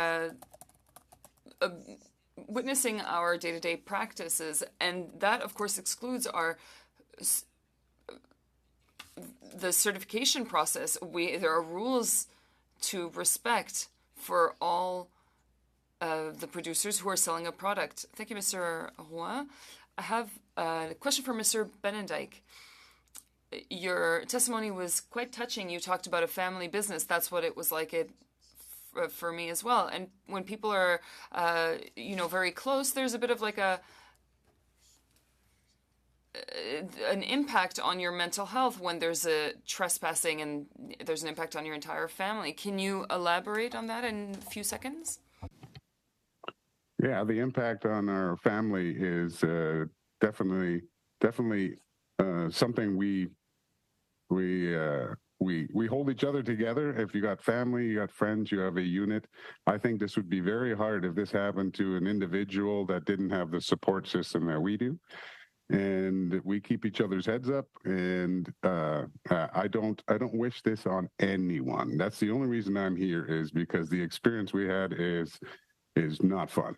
witnessing our day-to-day practices. And that, of course, excludes the certification process. There are rules to respect for all the producers who are selling a product. Thank you, Mr. Roy. I have a question for Mr. Benedict. Your testimony was quite touching. You talked about a family business. That's what it was like for me as well. And when people are, very close, there's a bit of like an impact on your mental health when there's a trespassing and there's an impact on your entire family. Can you elaborate on that in a few seconds? Yeah, the impact on our family is definitely something we hold each other together. If you got family, you got friends, you have a unit. I think this would be very hard if this happened to an individual that didn't have the support system that we do. And we keep each other's heads up, and I don't wish this on anyone. That's the only reason I'm here, is because the experience we had is not fun.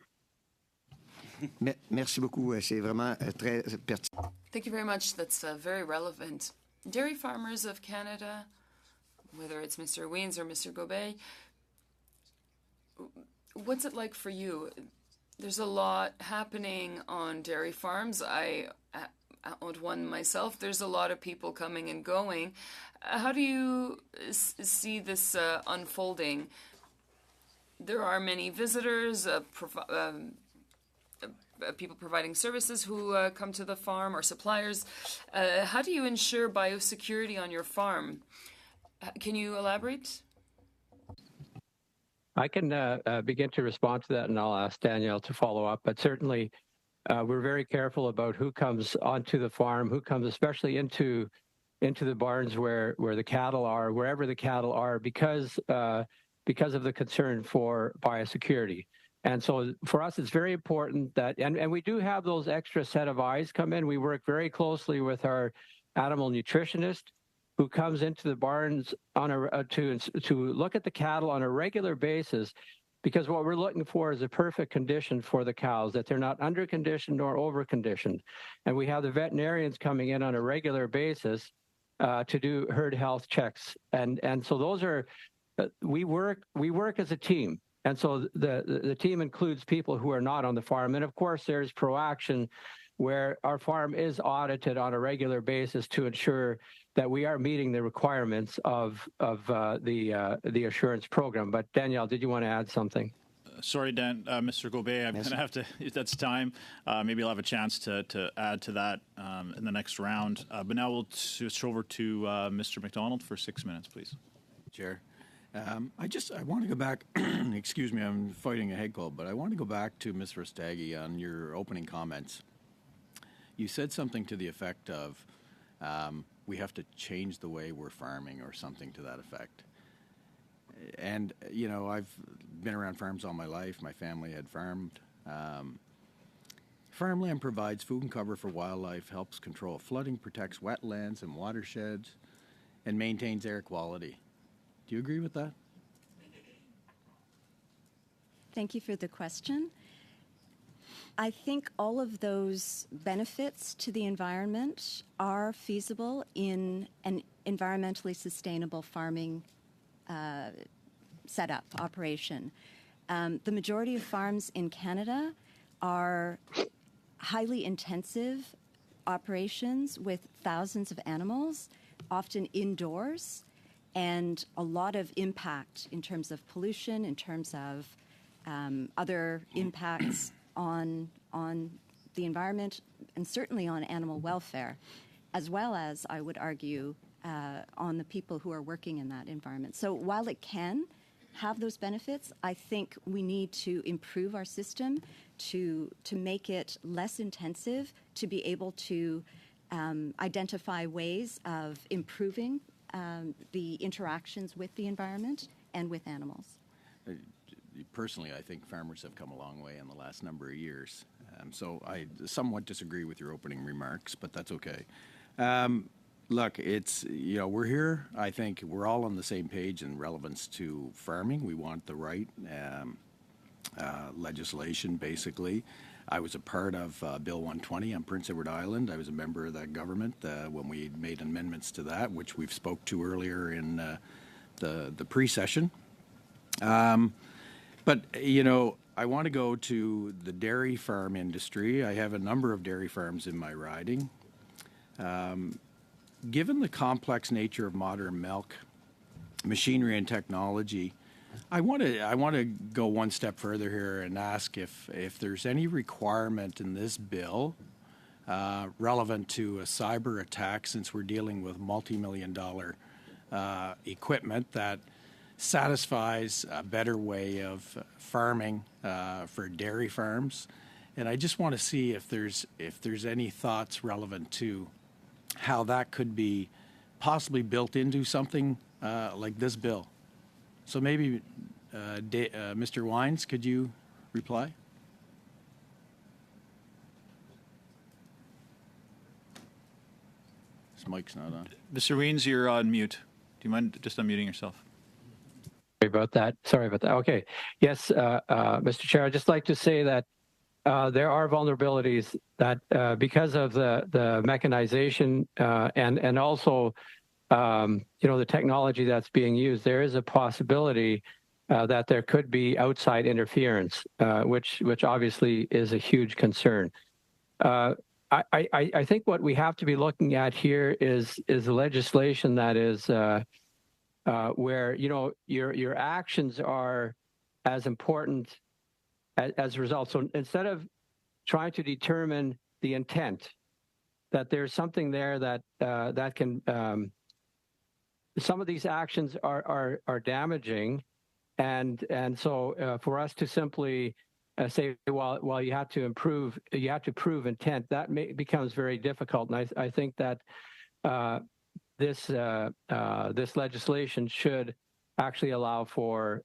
Merci beaucoup. C'est vraiment très pertinent. Thank you very much. That's very relevant. Dairy farmers of Canada, whether it's Mr. Weens or Mr. Gobet, what's it like for you? There's a lot happening on dairy farms. I owned one myself. There's a lot of people coming and going. How do you see this unfolding? There are many visitors, people providing services who come to the farm, or suppliers. How do you ensure biosecurity on your farm? Can you elaborate? I can begin to respond to that, and I'll ask Danielle to follow up. But certainly, we're very careful about who comes onto the farm, who comes especially into the barns where the cattle are, wherever the cattle are, because of the concern for biosecurity. And so for us, it's very important that, and we do have those extra set of eyes come in. We work very closely with our animal nutritionist, who comes into the barns to look at the cattle on a regular basis, because what we're looking for is a perfect condition for the cows, that they're not under-conditioned or over-conditioned. And we have the veterinarians coming in on a regular basis to do herd health checks. And so those are, we work as a team. And so the team includes people who are not on the farm. And of course, there's ProAction, where our farm is audited on a regular basis to ensure that we are meeting the requirements of the assurance program. But Danielle, did you want to add something? Sorry, Dan, Mr. Gobet, I'm going to have to, if that's time, maybe I'll have a chance to add to that in the next round. But now we'll switch over to Mr. McDonald for 6 minutes, please. Chair. I want to go back, excuse me, I'm fighting a head cold, but I want to go back to Ms. Rostagi on your opening comments. You said something to the effect of, we have to change the way we're farming, or something to that effect. And, you know, I've been around farms all my life. My family had farmed. Farmland provides food and cover for wildlife, helps control flooding, protects wetlands and watersheds, and maintains air quality. Do you agree with that? Thank you for the question. I think all of those benefits to the environment are feasible in an environmentally sustainable farming setup, operation. The majority of farms in Canada are highly intensive operations with thousands of animals, often indoors, and a lot of impact in terms of pollution, in terms of other impacts on the environment, and certainly on animal welfare, as well as, I would argue, on the people who are working in that environment. So while it can have those benefits, I think we need to improve our system to make it less intensive, to be able to identify ways of improving the interactions with the environment and with animals. Personally, I think farmers have come a long way in the last number of years. So I somewhat disagree with your opening remarks, but that's okay. Look, it's, you know, we're here. I think we're all on the same page in relevance to farming. We want the right legislation, basically. I was a part of Bill 120 on Prince Edward Island. I was a member of that government when we made amendments to that, which we've spoke to earlier in the pre-session. But, you know, I want to go to the dairy farm industry. I have a number of dairy farms in my riding. Given the complex nature of modern milk, machinery and technology, I want to go one step further here and ask if there's any requirement in this bill relevant to a cyber attack, since we're dealing with multi-million-dollar equipment that satisfies a better way of farming for dairy farms. And I just want to see if there's any thoughts relevant to how that could be possibly built into something like this bill. So maybe, Mr. Wines, could you reply? His mic's not on. Mr. Weens, you're on mute. Do you mind just unmuting yourself? Sorry about that. Okay. Yes, Mr. Chair, I'd just like to say that there are vulnerabilities that because of the mechanization and also the technology that's being used, there is a possibility that there could be outside interference, which obviously is a huge concern. I think what we have to be looking at here is the legislation that is where your actions are as important as a result. So instead of trying to determine the intent, that there's something there that that can some of these actions are damaging, and so for us to simply say, well, you have to prove intent, that becomes very difficult. And I think that this legislation should actually allow for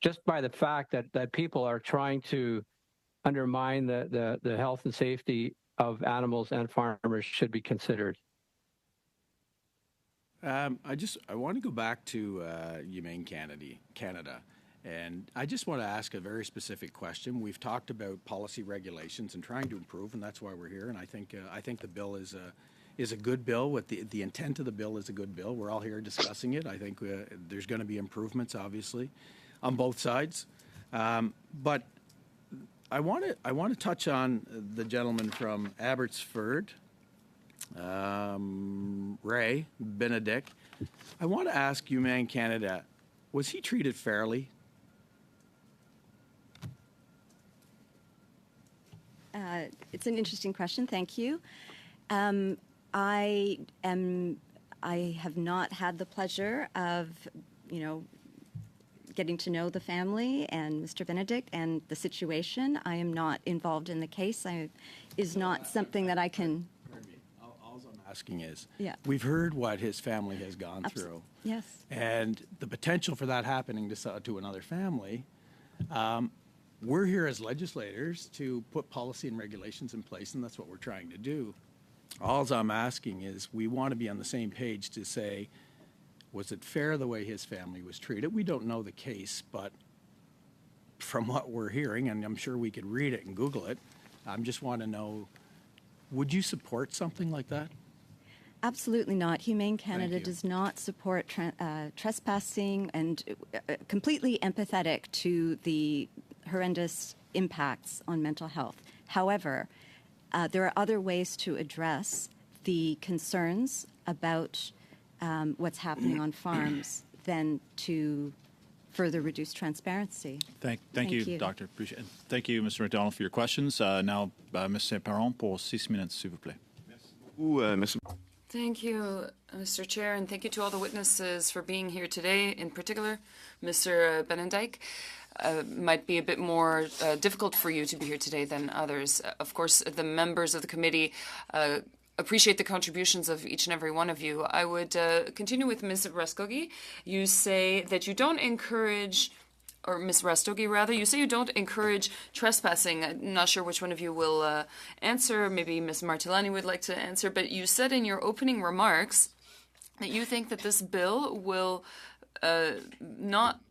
just by the fact that people are trying to undermine the health and safety of animals and farmers should be considered. I want to go back to Humane Canada, and I just want to ask a very specific question. We've talked about policy regulations and trying to improve, and that's why we're here. And I think the bill is a good bill. With the intent of the bill is a good bill. We're all here discussing it. I think there's going to be improvements, obviously, on both sides. But I want to touch on the gentleman from Abbotsford, Ray Benedict. I want to ask Humane Canada, was he treated fairly? It's an interesting question. Thank you. I have not had the pleasure of, getting to know the family and Mr. Benedict and the situation. I am not involved in the case. Is not something that I can. All I'm asking is, yeah. We've heard what his family has gone through. Yes. And the potential for that happening to another family. We're here as legislators to put policy and regulations in place, and that's what we're trying to do. All I'm asking is we want to be on the same page to say, was it fair the way his family was treated? We don't know the case, but from what we're hearing, and I'm sure we could read it and Google it, I just want to know, would you support something like that? Absolutely not. Humane Canada does not support trespassing, and completely empathetic to the horrendous impacts on mental health. However, there are other ways to address the concerns about what's happening on farms than to further reduce transparency. Thank you, Doctor. Appreciate it. Thank you, Mr. McDonald, for your questions. Now, Ms. Saint-Perron, pour 6 minutes, s'il vous plaît. Thank you, Mr. Chair, and thank you to all the witnesses for being here today. In particular, Mr. Benedict. Might be a bit more difficult for you to be here today than others. Of course, the members of the committee appreciate the contributions of each and every one of you. I would continue with Ms. Rastogi. You say that you don't encourage, or Ms. Rastogi rather, you say you don't encourage trespassing. I'm not sure which one of you will answer. Maybe Ms. Martellani would like to answer, but you said in your opening remarks that you think that this bill will not...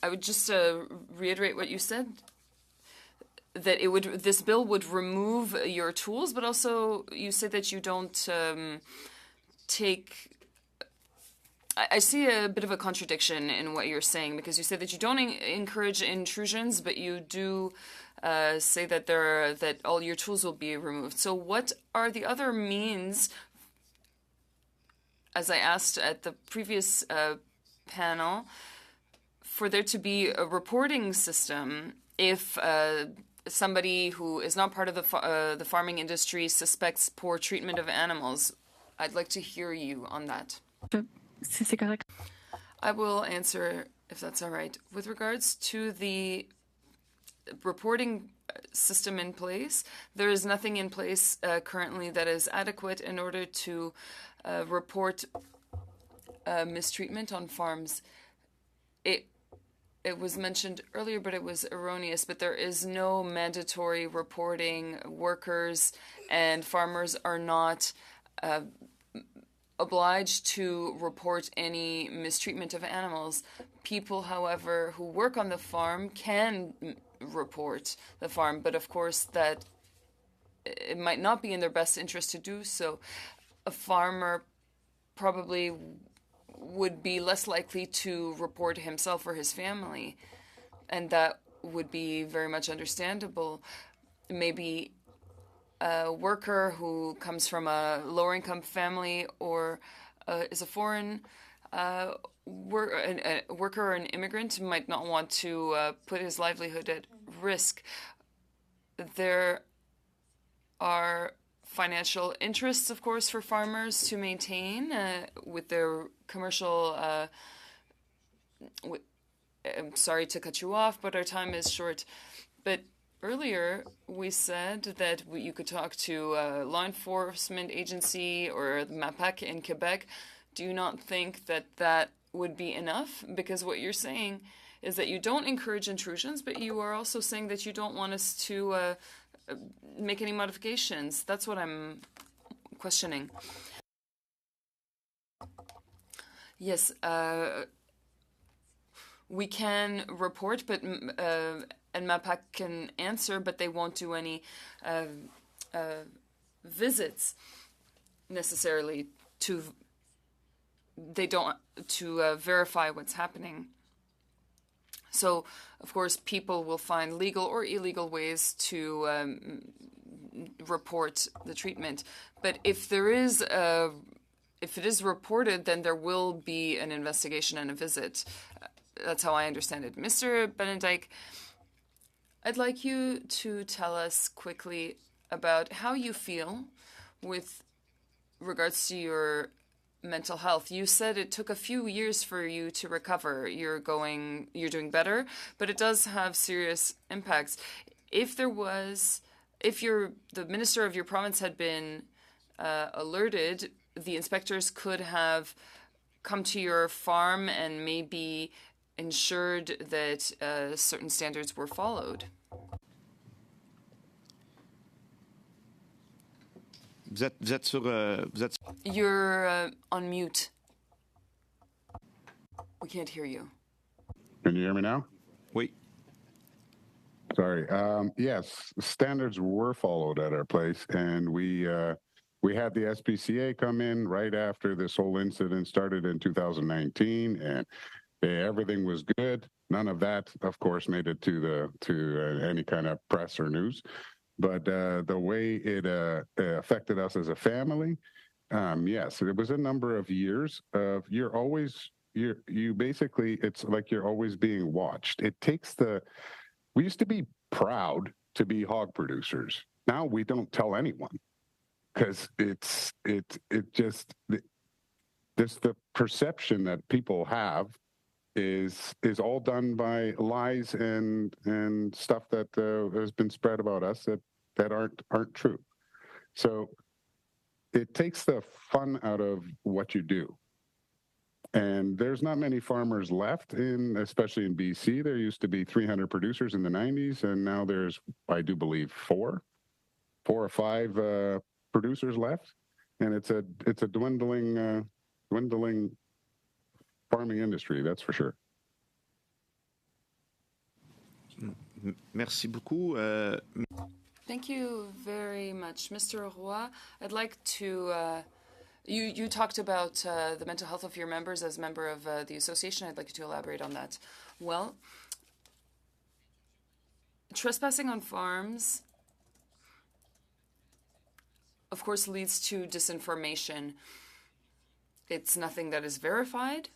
I would just reiterate what you said, that this bill would remove your tools, but also you said that you don't take. I see a bit of a contradiction in what you're saying, because you said that you don't encourage intrusions, but you do say that that all your tools will be removed. So what are the other means, as I asked at the previous panel, for there to be a reporting system if somebody who is not part of the farming industry suspects poor treatment of animals? I'd like to hear you on that. I will answer, if that's all right. With regards to the reporting system in place, there is nothing in place currently that is adequate in order to report mistreatment on farms. It was mentioned earlier, but it was erroneous, but there is no mandatory reporting. Workers and farmers are not obliged to report any mistreatment of animals. People, however, who work on the farm can report the farm, but of course that it might not be in their best interest to do so. A farmer probably would be less likely to report himself or his family, and that would be very much understandable. Maybe a worker who comes from a lower income family or is a foreign a worker or an immigrant might not want to put his livelihood at risk. There are financial interests, of course, for farmers to maintain with their commercial. I'm sorry to cut you off, but our time is short. But earlier, we said that you could talk to a law enforcement agency or the MAPAC in Quebec. Do you not think that that would be enough? Because what you're saying is that you don't encourage intrusions, but you are also saying that you don't want us to make any modifications. That's what I'm questioning. Yes, we can report, but and MAPAC can answer, but they won't do any visits necessarily to. They don't to verify what's happening. So, of course, people will find legal or illegal ways to report the treatment. But if it is reported, then there will be an investigation and a visit. That's how I understand it. Mr. Benedijk, I'd like you to tell us quickly about how you feel with regards to your mental health. You said it took a few years for you to recover. You're doing better, but it does have serious impacts. If the minister of your province had been alerted, the inspectors could have come to your farm and maybe ensured that certain standards were followed. You're on mute. We can't hear you. Can you hear me now? Oui. Sorry. Yes, standards were followed at our place, and we had the SPCA come in right after this whole incident started in 2019, and everything was good. None of that, of course, made it to any kind of press or news. But the way it affected us as a family, yes, it was a number of years of you basically, it's like you're always being watched. We used to be proud to be hog producers. Now we don't tell anyone because the perception that people have is all done by lies and stuff that has been spread about us that aren't true. So it takes the fun out of what you do. And there's not many farmers left, especially in BC. There used to be 300 producers in the 90s, and now there's, I do believe, four or five producers left. And it's a dwindling farming industry, that's for sure. Merci beaucoup. Thank you very much. Mr. Roy, I'd like to... You talked about the mental health of your members as a member of the association. I'd like you to elaborate on that. Well, trespassing on farms, of course, leads to disinformation. It's nothing that is verified.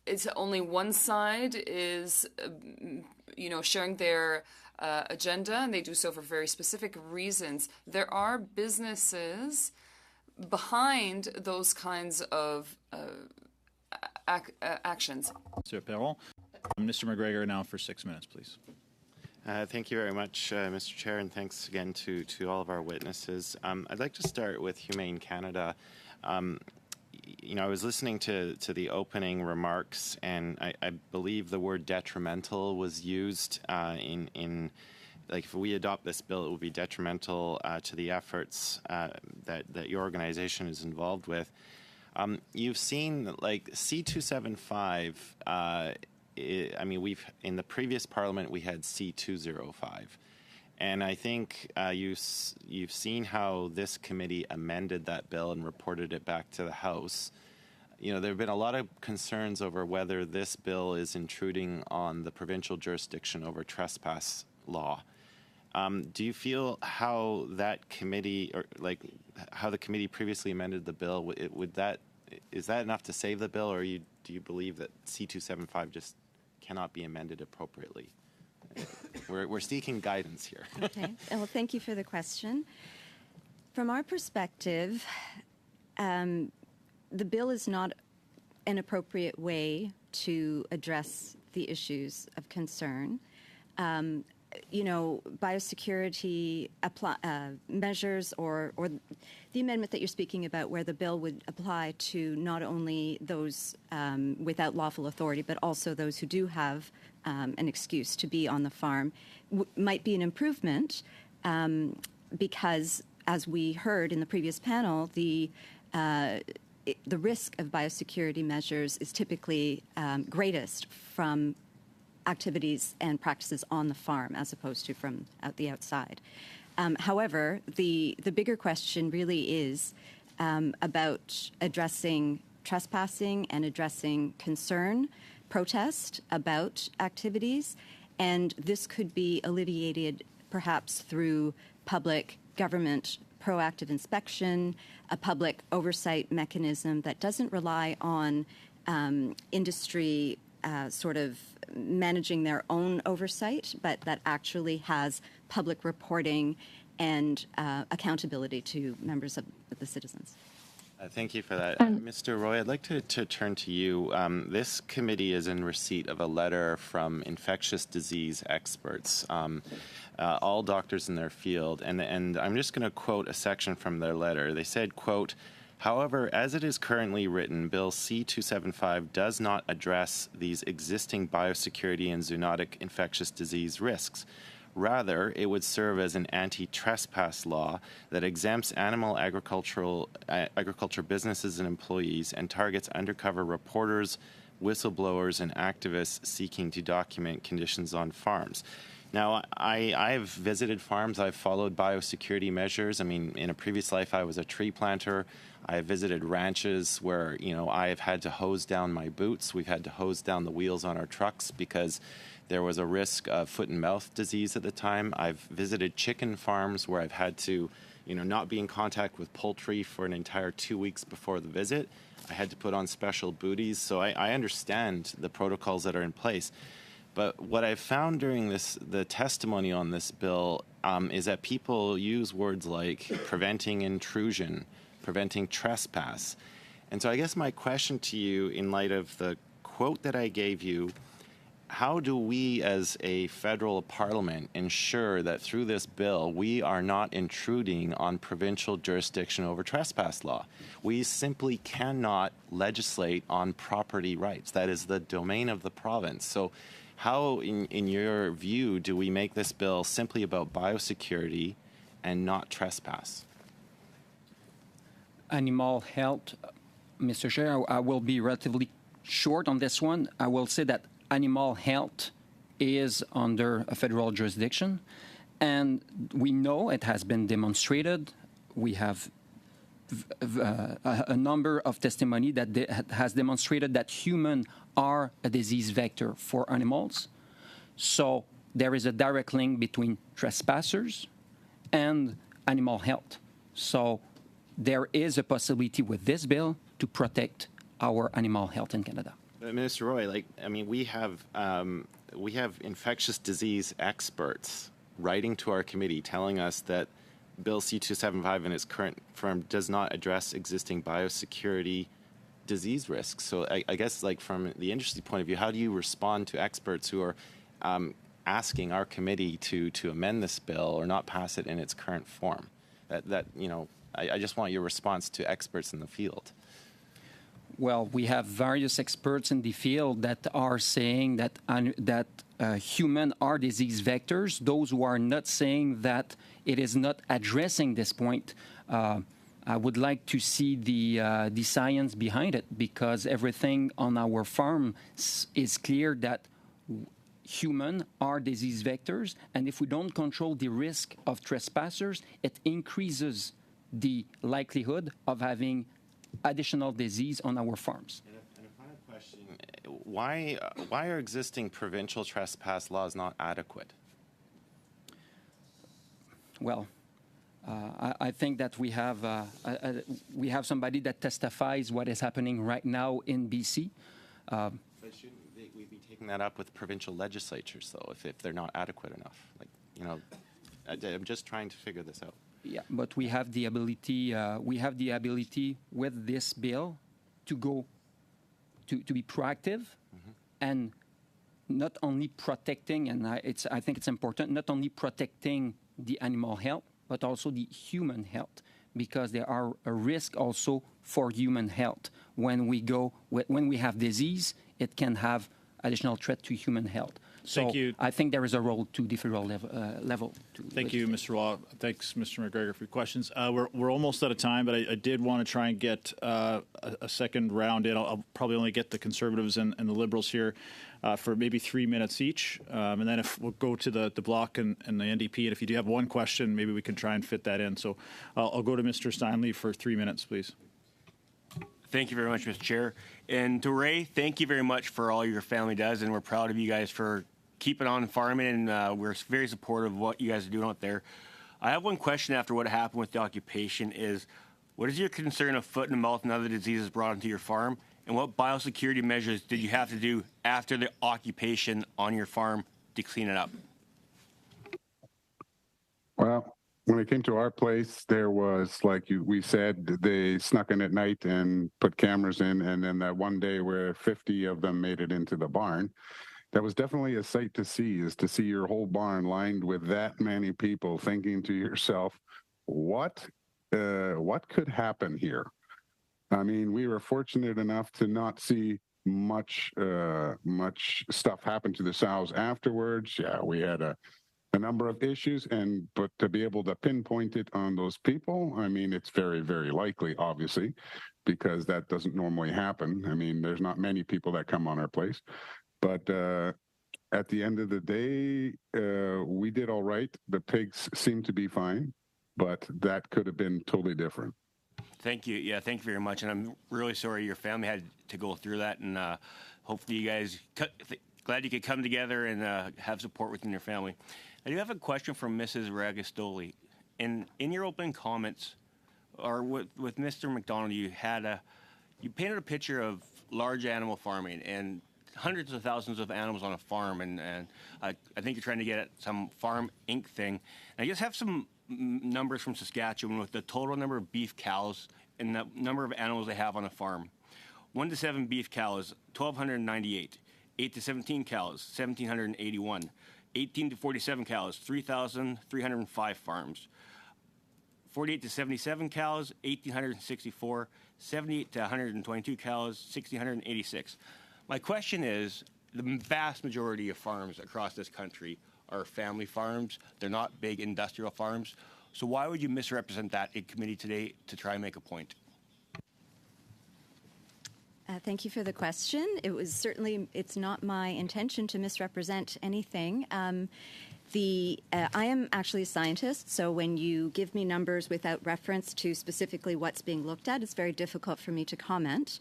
It's only one side is, sharing their agenda, and they do so for very specific reasons. There are businesses behind those kinds of actions. Mr. Perron. Mr. McGregor now for 6 minutes, please. Thank you very much, Mr. Chair, and thanks again to all of our witnesses. I'd like to start with Humane Canada. I was listening to the opening remarks, and I believe the word detrimental was used in if we adopt this bill, it will be detrimental to the efforts that your organization is involved with. You've seen like C275. I mean, we've in the previous Parliament we had C205, and I think you've seen how this committee amended that bill and reported it back to the House. You know, there have been a lot of concerns over whether this bill is intruding on the provincial jurisdiction over trespass law. Do you feel how that committee, or like how the committee previously amended the bill, is that enough to save the bill, or do you believe that C275 just cannot be amended appropriately? We're seeking guidance here. Okay. Well, thank you for the question. From our perspective, the bill is not an appropriate way to address the issues of concern. Biosecurity measures or the amendment that you're speaking about, where the bill would apply to not only those without lawful authority, but also those who do have an excuse to be on the farm, might be an improvement because, as we heard in the previous panel, the risk of biosecurity measures is typically greatest from activities and practices on the farm as opposed to from the outside. However, the bigger question really is about addressing trespassing and addressing concern, protest about activities, and this could be alleviated perhaps through public government proactive inspection, a public oversight mechanism that doesn't rely on industry sort of managing their own oversight, but that actually has public reporting and accountability to members of the citizens. Thank you for that. Mr. Roy, I'd like to turn to you. This committee is in receipt of a letter from infectious disease experts, all doctors in their field, and I'm just going to quote a section from their letter. They said, quote, "However, as it is currently written, Bill C-275 does not address these existing biosecurity and zoonotic infectious disease risks. Rather, it would serve as an anti-trespass law that exempts animal agriculture businesses and employees and targets undercover reporters, whistleblowers, and activists seeking to document conditions on farms." Now, I've visited farms. I've followed biosecurity measures. I mean, in a previous life, I was a tree planter. I have visited ranches where, I have had to hose down my boots. We've had to hose down the wheels on our trucks because there was a risk of foot and mouth disease at the time. I've visited chicken farms where I've had to, not be in contact with poultry for an entire 2 weeks before the visit. I had to put on special booties. So I understand the protocols that are in place. But what I've found during the testimony on this bill is that people use words like preventing intrusion, preventing trespass. And so I guess my question to you, in light of the quote that I gave you, how do we as a federal parliament ensure that through this bill we are not intruding on provincial jurisdiction over trespass law? We simply cannot legislate on property rights. That is the domain of the province. So how, in your view, do we make this bill simply about biosecurity and not trespass? Animal health, Mr. Chair, I will be relatively short on this one. I will say that animal health is under a federal jurisdiction, and we know it has been demonstrated. We have a number of testimony that has demonstrated that humans are a disease vector for animals. So there is a direct link between trespassers and animal health. So there is a possibility with this bill to protect our animal health in Canada. Minister Roy, we have infectious disease experts writing to our committee telling us that Bill C-275 in its current form does not address existing biosecurity disease risks. So I guess, from the industry point of view, how do you respond to experts who are asking our committee to amend this bill or not pass it in its current form? I just want your response to experts in the field. Well, we have various experts in the field that are saying that humans are disease vectors. Those who are not saying that it is not addressing this point, I would like to see the science behind it, because everything on our farm is clear that humans are disease vectors, and if we don't control the risk of trespassers, it increases the likelihood of having additional disease on our farms. And a final question, why are existing provincial trespass laws not adequate? Well, I think that we have somebody that testifies what is happening right now in BC. But shouldn't we be taking that up with provincial legislatures, though, if they're not adequate enough? Like, you know, I'm just trying to figure this out. Yeah, but we have the ability. With this bill to go to be proactive, and not only protecting. And I think it's important not only protecting the animal health, but also the human health, because there are a risk also for human health. When we have disease, it can have additional threat to human health. So Thank you. I think there is a role to the federal level. Thank you, Mr. Law. Thanks, Mr. McGregor, for your questions. We're almost out of time, but I did want to try and get a second round in. I'll probably only get the Conservatives and the Liberals here for maybe 3 minutes each. And then if we'll go to the Bloc and the NDP, and if you do have one question, maybe we can try and fit that in. So I'll go to Mr. Steinley for 3 minutes, please. Thank you very much, Mr. Chair. And to Ray, thank you very much for all your family does, and we're proud of you guys for keeping on farming, and we're very supportive of what you guys are doing out there. I have one question after what happened with the occupation is, what is your concern of foot and mouth and other diseases brought into your farm, and what biosecurity measures did you have to do after the occupation on your farm to clean it up? Well, when it came to our place, there was, like we said, they snuck in at night and put cameras in, and then that one day where 50 of them made it into the barn, that was definitely a sight to see, is to see your whole barn lined with that many people, thinking to yourself, what could happen here? I mean, we were fortunate enough to not see much stuff happen to the sows afterwards. Yeah, we had a number of issues, but to be able to pinpoint it on those people, I mean, it's very, very likely, obviously, because that doesn't normally happen. I mean, there's not many people that come on our place. But at the end of the day, we did all right. The pigs seemed to be fine, but that could have been totally different. Thank you. Yeah, thank you very much. And I'm really sorry your family had to go through that. And hopefully you guys, glad you could come together and have support within your family. I do have a question from Mrs. Ragastoli. In your opening comments, or with Mr. McDonald, you painted a picture of large animal farming and hundreds of thousands of animals on a farm, and I think you're trying to get at some Farm Inc. thing. And I just have some numbers from Saskatchewan with the total number of beef cows and the number of animals they have on a farm. 1 to 7 beef cows, 1,298. 8 to 17 cows, 1,781. 18 to 47 cows, 3,305 farms. 48 to 77 cows, 1,864. 78 to 122 cows, 1,686. My question is, the vast majority of farms across this country are family farms. They're not big industrial farms. So why would you misrepresent that in committee today to try and make a point? Thank you for the question. It's not my intention to misrepresent anything. I am actually a scientist, so when you give me numbers without reference to specifically what's being looked at, it's very difficult for me to comment.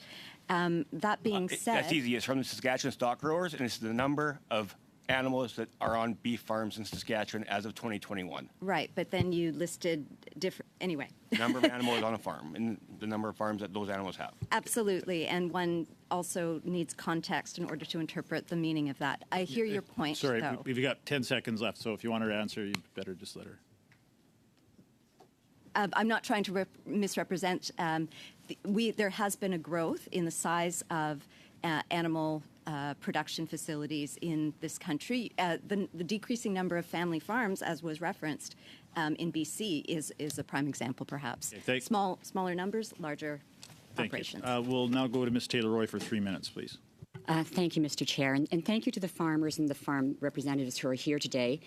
That being said... That's easy. It's from the Saskatchewan Stock Growers, and it's the number of animals that are on beef farms in Saskatchewan as of 2021. Right, but then you listed different... Anyway. Number of animals on a farm and the number of farms that those animals have. Absolutely, and one also needs context in order to interpret the meaning of that. I hear your point, Sorry, though. we've got 10 seconds left, so if you want her to answer, you'd better just let her. I'm not trying to misrepresent. There has been a growth in the size of animal production facilities in this country. The decreasing number of family farms, as was referenced in BC, is a prime example, perhaps. Okay, Smaller numbers, larger operations. We'll now go to Ms. Taylor-Roy for 3 minutes, please. Thank you, Mr. Chair, and thank you to the farmers and the farm representatives who are here today.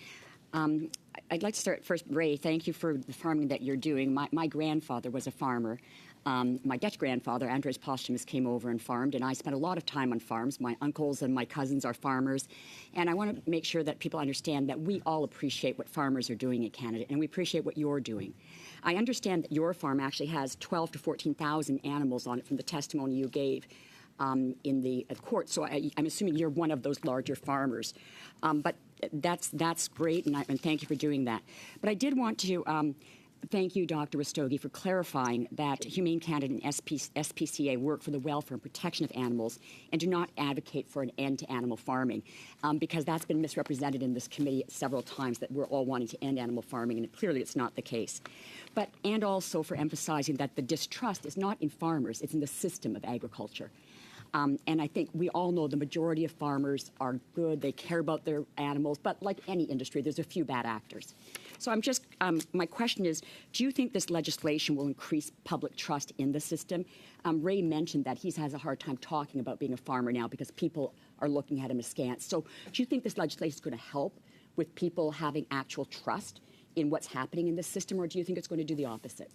I'd like to start first, Ray, thank you for the farming that you're doing. My grandfather was a farmer. My Dutch grandfather, Andres Posthumus, came over and farmed, and I spent a lot of time on farms. My uncles and my cousins are farmers, and I want to make sure that people understand that we all appreciate what farmers are doing in Canada, and we appreciate what you're doing. I understand that your farm actually has 12 to 14,000 animals on it from the testimony you gave in the court, so I'm assuming you're one of those larger farmers. But that's great, and thank you for doing that. But I did want to thank you, Dr. Rastogi, for clarifying that Humane Canada and SPCA work for the welfare and protection of animals and do not advocate for an end to animal farming, because that's been misrepresented in this committee several times, that we're all wanting to end animal farming, and clearly it's not the case. And also for emphasizing that the distrust is not in farmers, it's in the system of agriculture. And I think we all know the majority of farmers are good, they care about their animals, but like any industry, there's a few bad actors. So I'm just, my question is, do you think this legislation will increase public trust in the system? Ray mentioned that he has a hard time talking about being a farmer now because people are looking at him askance. So do you think this legislation is going to help with people having actual trust in what's happening in the system, or do you think it's going to do the opposite?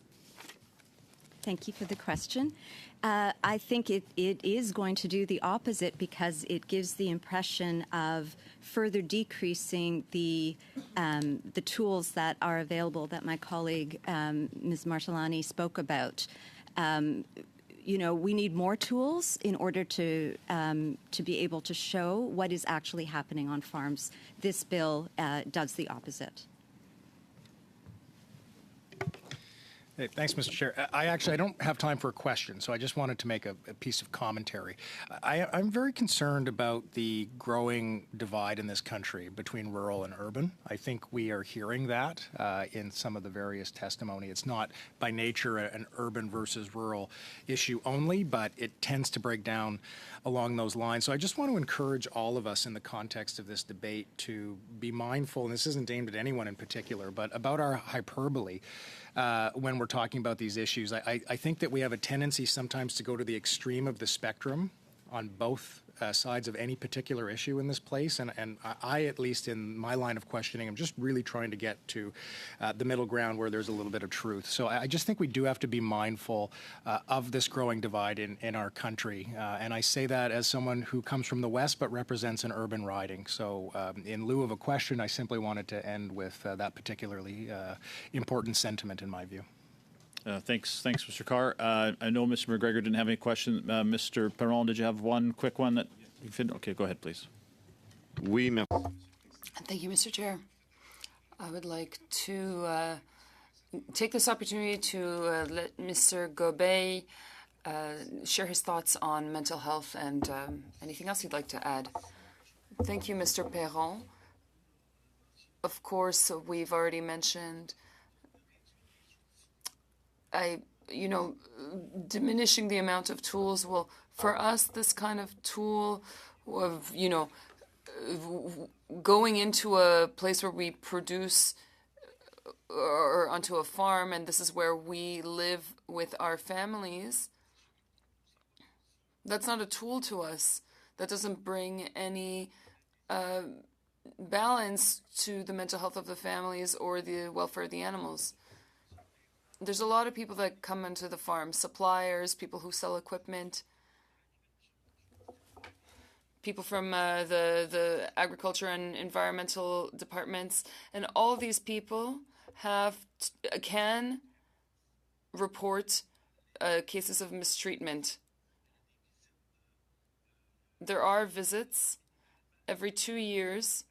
Thank you for the question. I think it is going to do the opposite because it gives the impression of further decreasing the tools that are available that my colleague Ms. Martellani spoke about. You know, we need more tools in order to be able to show what is actually happening on farms. This bill does the opposite. Hey, thanks, Mr. Chair. I don't have time for a question, so I just wanted to make a piece of commentary. I'm very concerned about the growing divide in this country between rural and urban. I think we are hearing that in some of the various testimony. It's not by nature an urban versus rural issue only, but it tends to break down along those lines. So I just want to encourage all of us in the context of this debate to be mindful, and this isn't aimed at anyone in particular, but about our hyperbole. When we're talking about these issues, I think that we have a tendency sometimes to go to the extreme of the spectrum on both sides of any particular issue in this place, and I, at least in my line of questioning, I'm just really trying to get to the middle ground where there's a little bit of truth. So I just think we do have to be mindful of this growing divide in our country, and I say that as someone who comes from the West but represents an urban riding. So in lieu of a question, I simply wanted to end with that particularly important sentiment in my view. Thanks, Mr. Carr. I know Mr. McGregor didn't have any question. Mr. Perron, did you have one quick one that you fit? Okay, go ahead, please. Oui, merci. Thank you, Mr. Chair. I would like to take this opportunity to let Mr. Gobey share his thoughts on mental health and anything else he'd like to add. Thank you, Mr. Perron. Of course, we've already mentioned diminishing the amount of tools. Well, for us, this kind of tool of, going into a place where we produce or onto a farm, and this is where we live with our families, that's not a tool to us. That doesn't bring any balance to the mental health of the families or the welfare of the animals. There's a lot of people that come into the farm, suppliers, people who sell equipment, people from the agriculture and environmental departments, and all these people can report cases of mistreatment. There are visits every 2 years,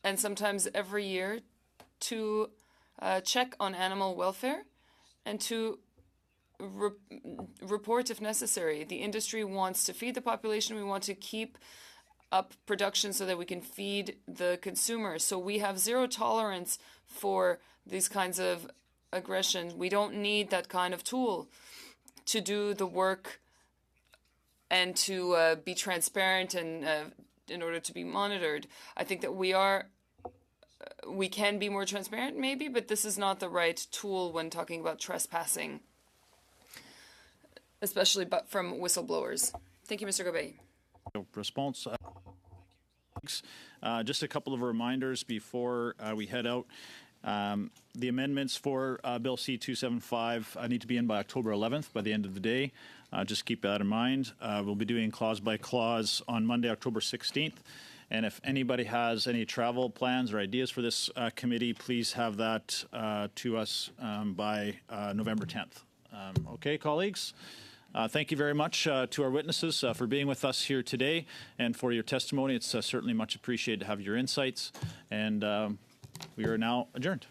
and sometimes every year, to check on animal welfare and to report if necessary. The industry wants to feed the population. We want to keep up production so that we can feed the consumer. So we have zero tolerance for these kinds of aggression. We don't need that kind of tool to do the work and to be transparent and in order to be monitored. I think that we can be more transparent, maybe, but this is not the right tool when talking about trespassing, especially from whistleblowers. Thank you, Mr. Gobey. Response. Just a couple of reminders before we head out. The amendments for Bill C-275 need to be in by October 11th, by the end of the day. Just keep that in mind. We'll be doing clause by clause on Monday, October 16th. And if anybody has any travel plans or ideas for this committee, please have that to us by November 10th. Okay, colleagues? Thank you very much to our witnesses for being with us here today and for your testimony. It's certainly much appreciated to have your insights. And we are now adjourned.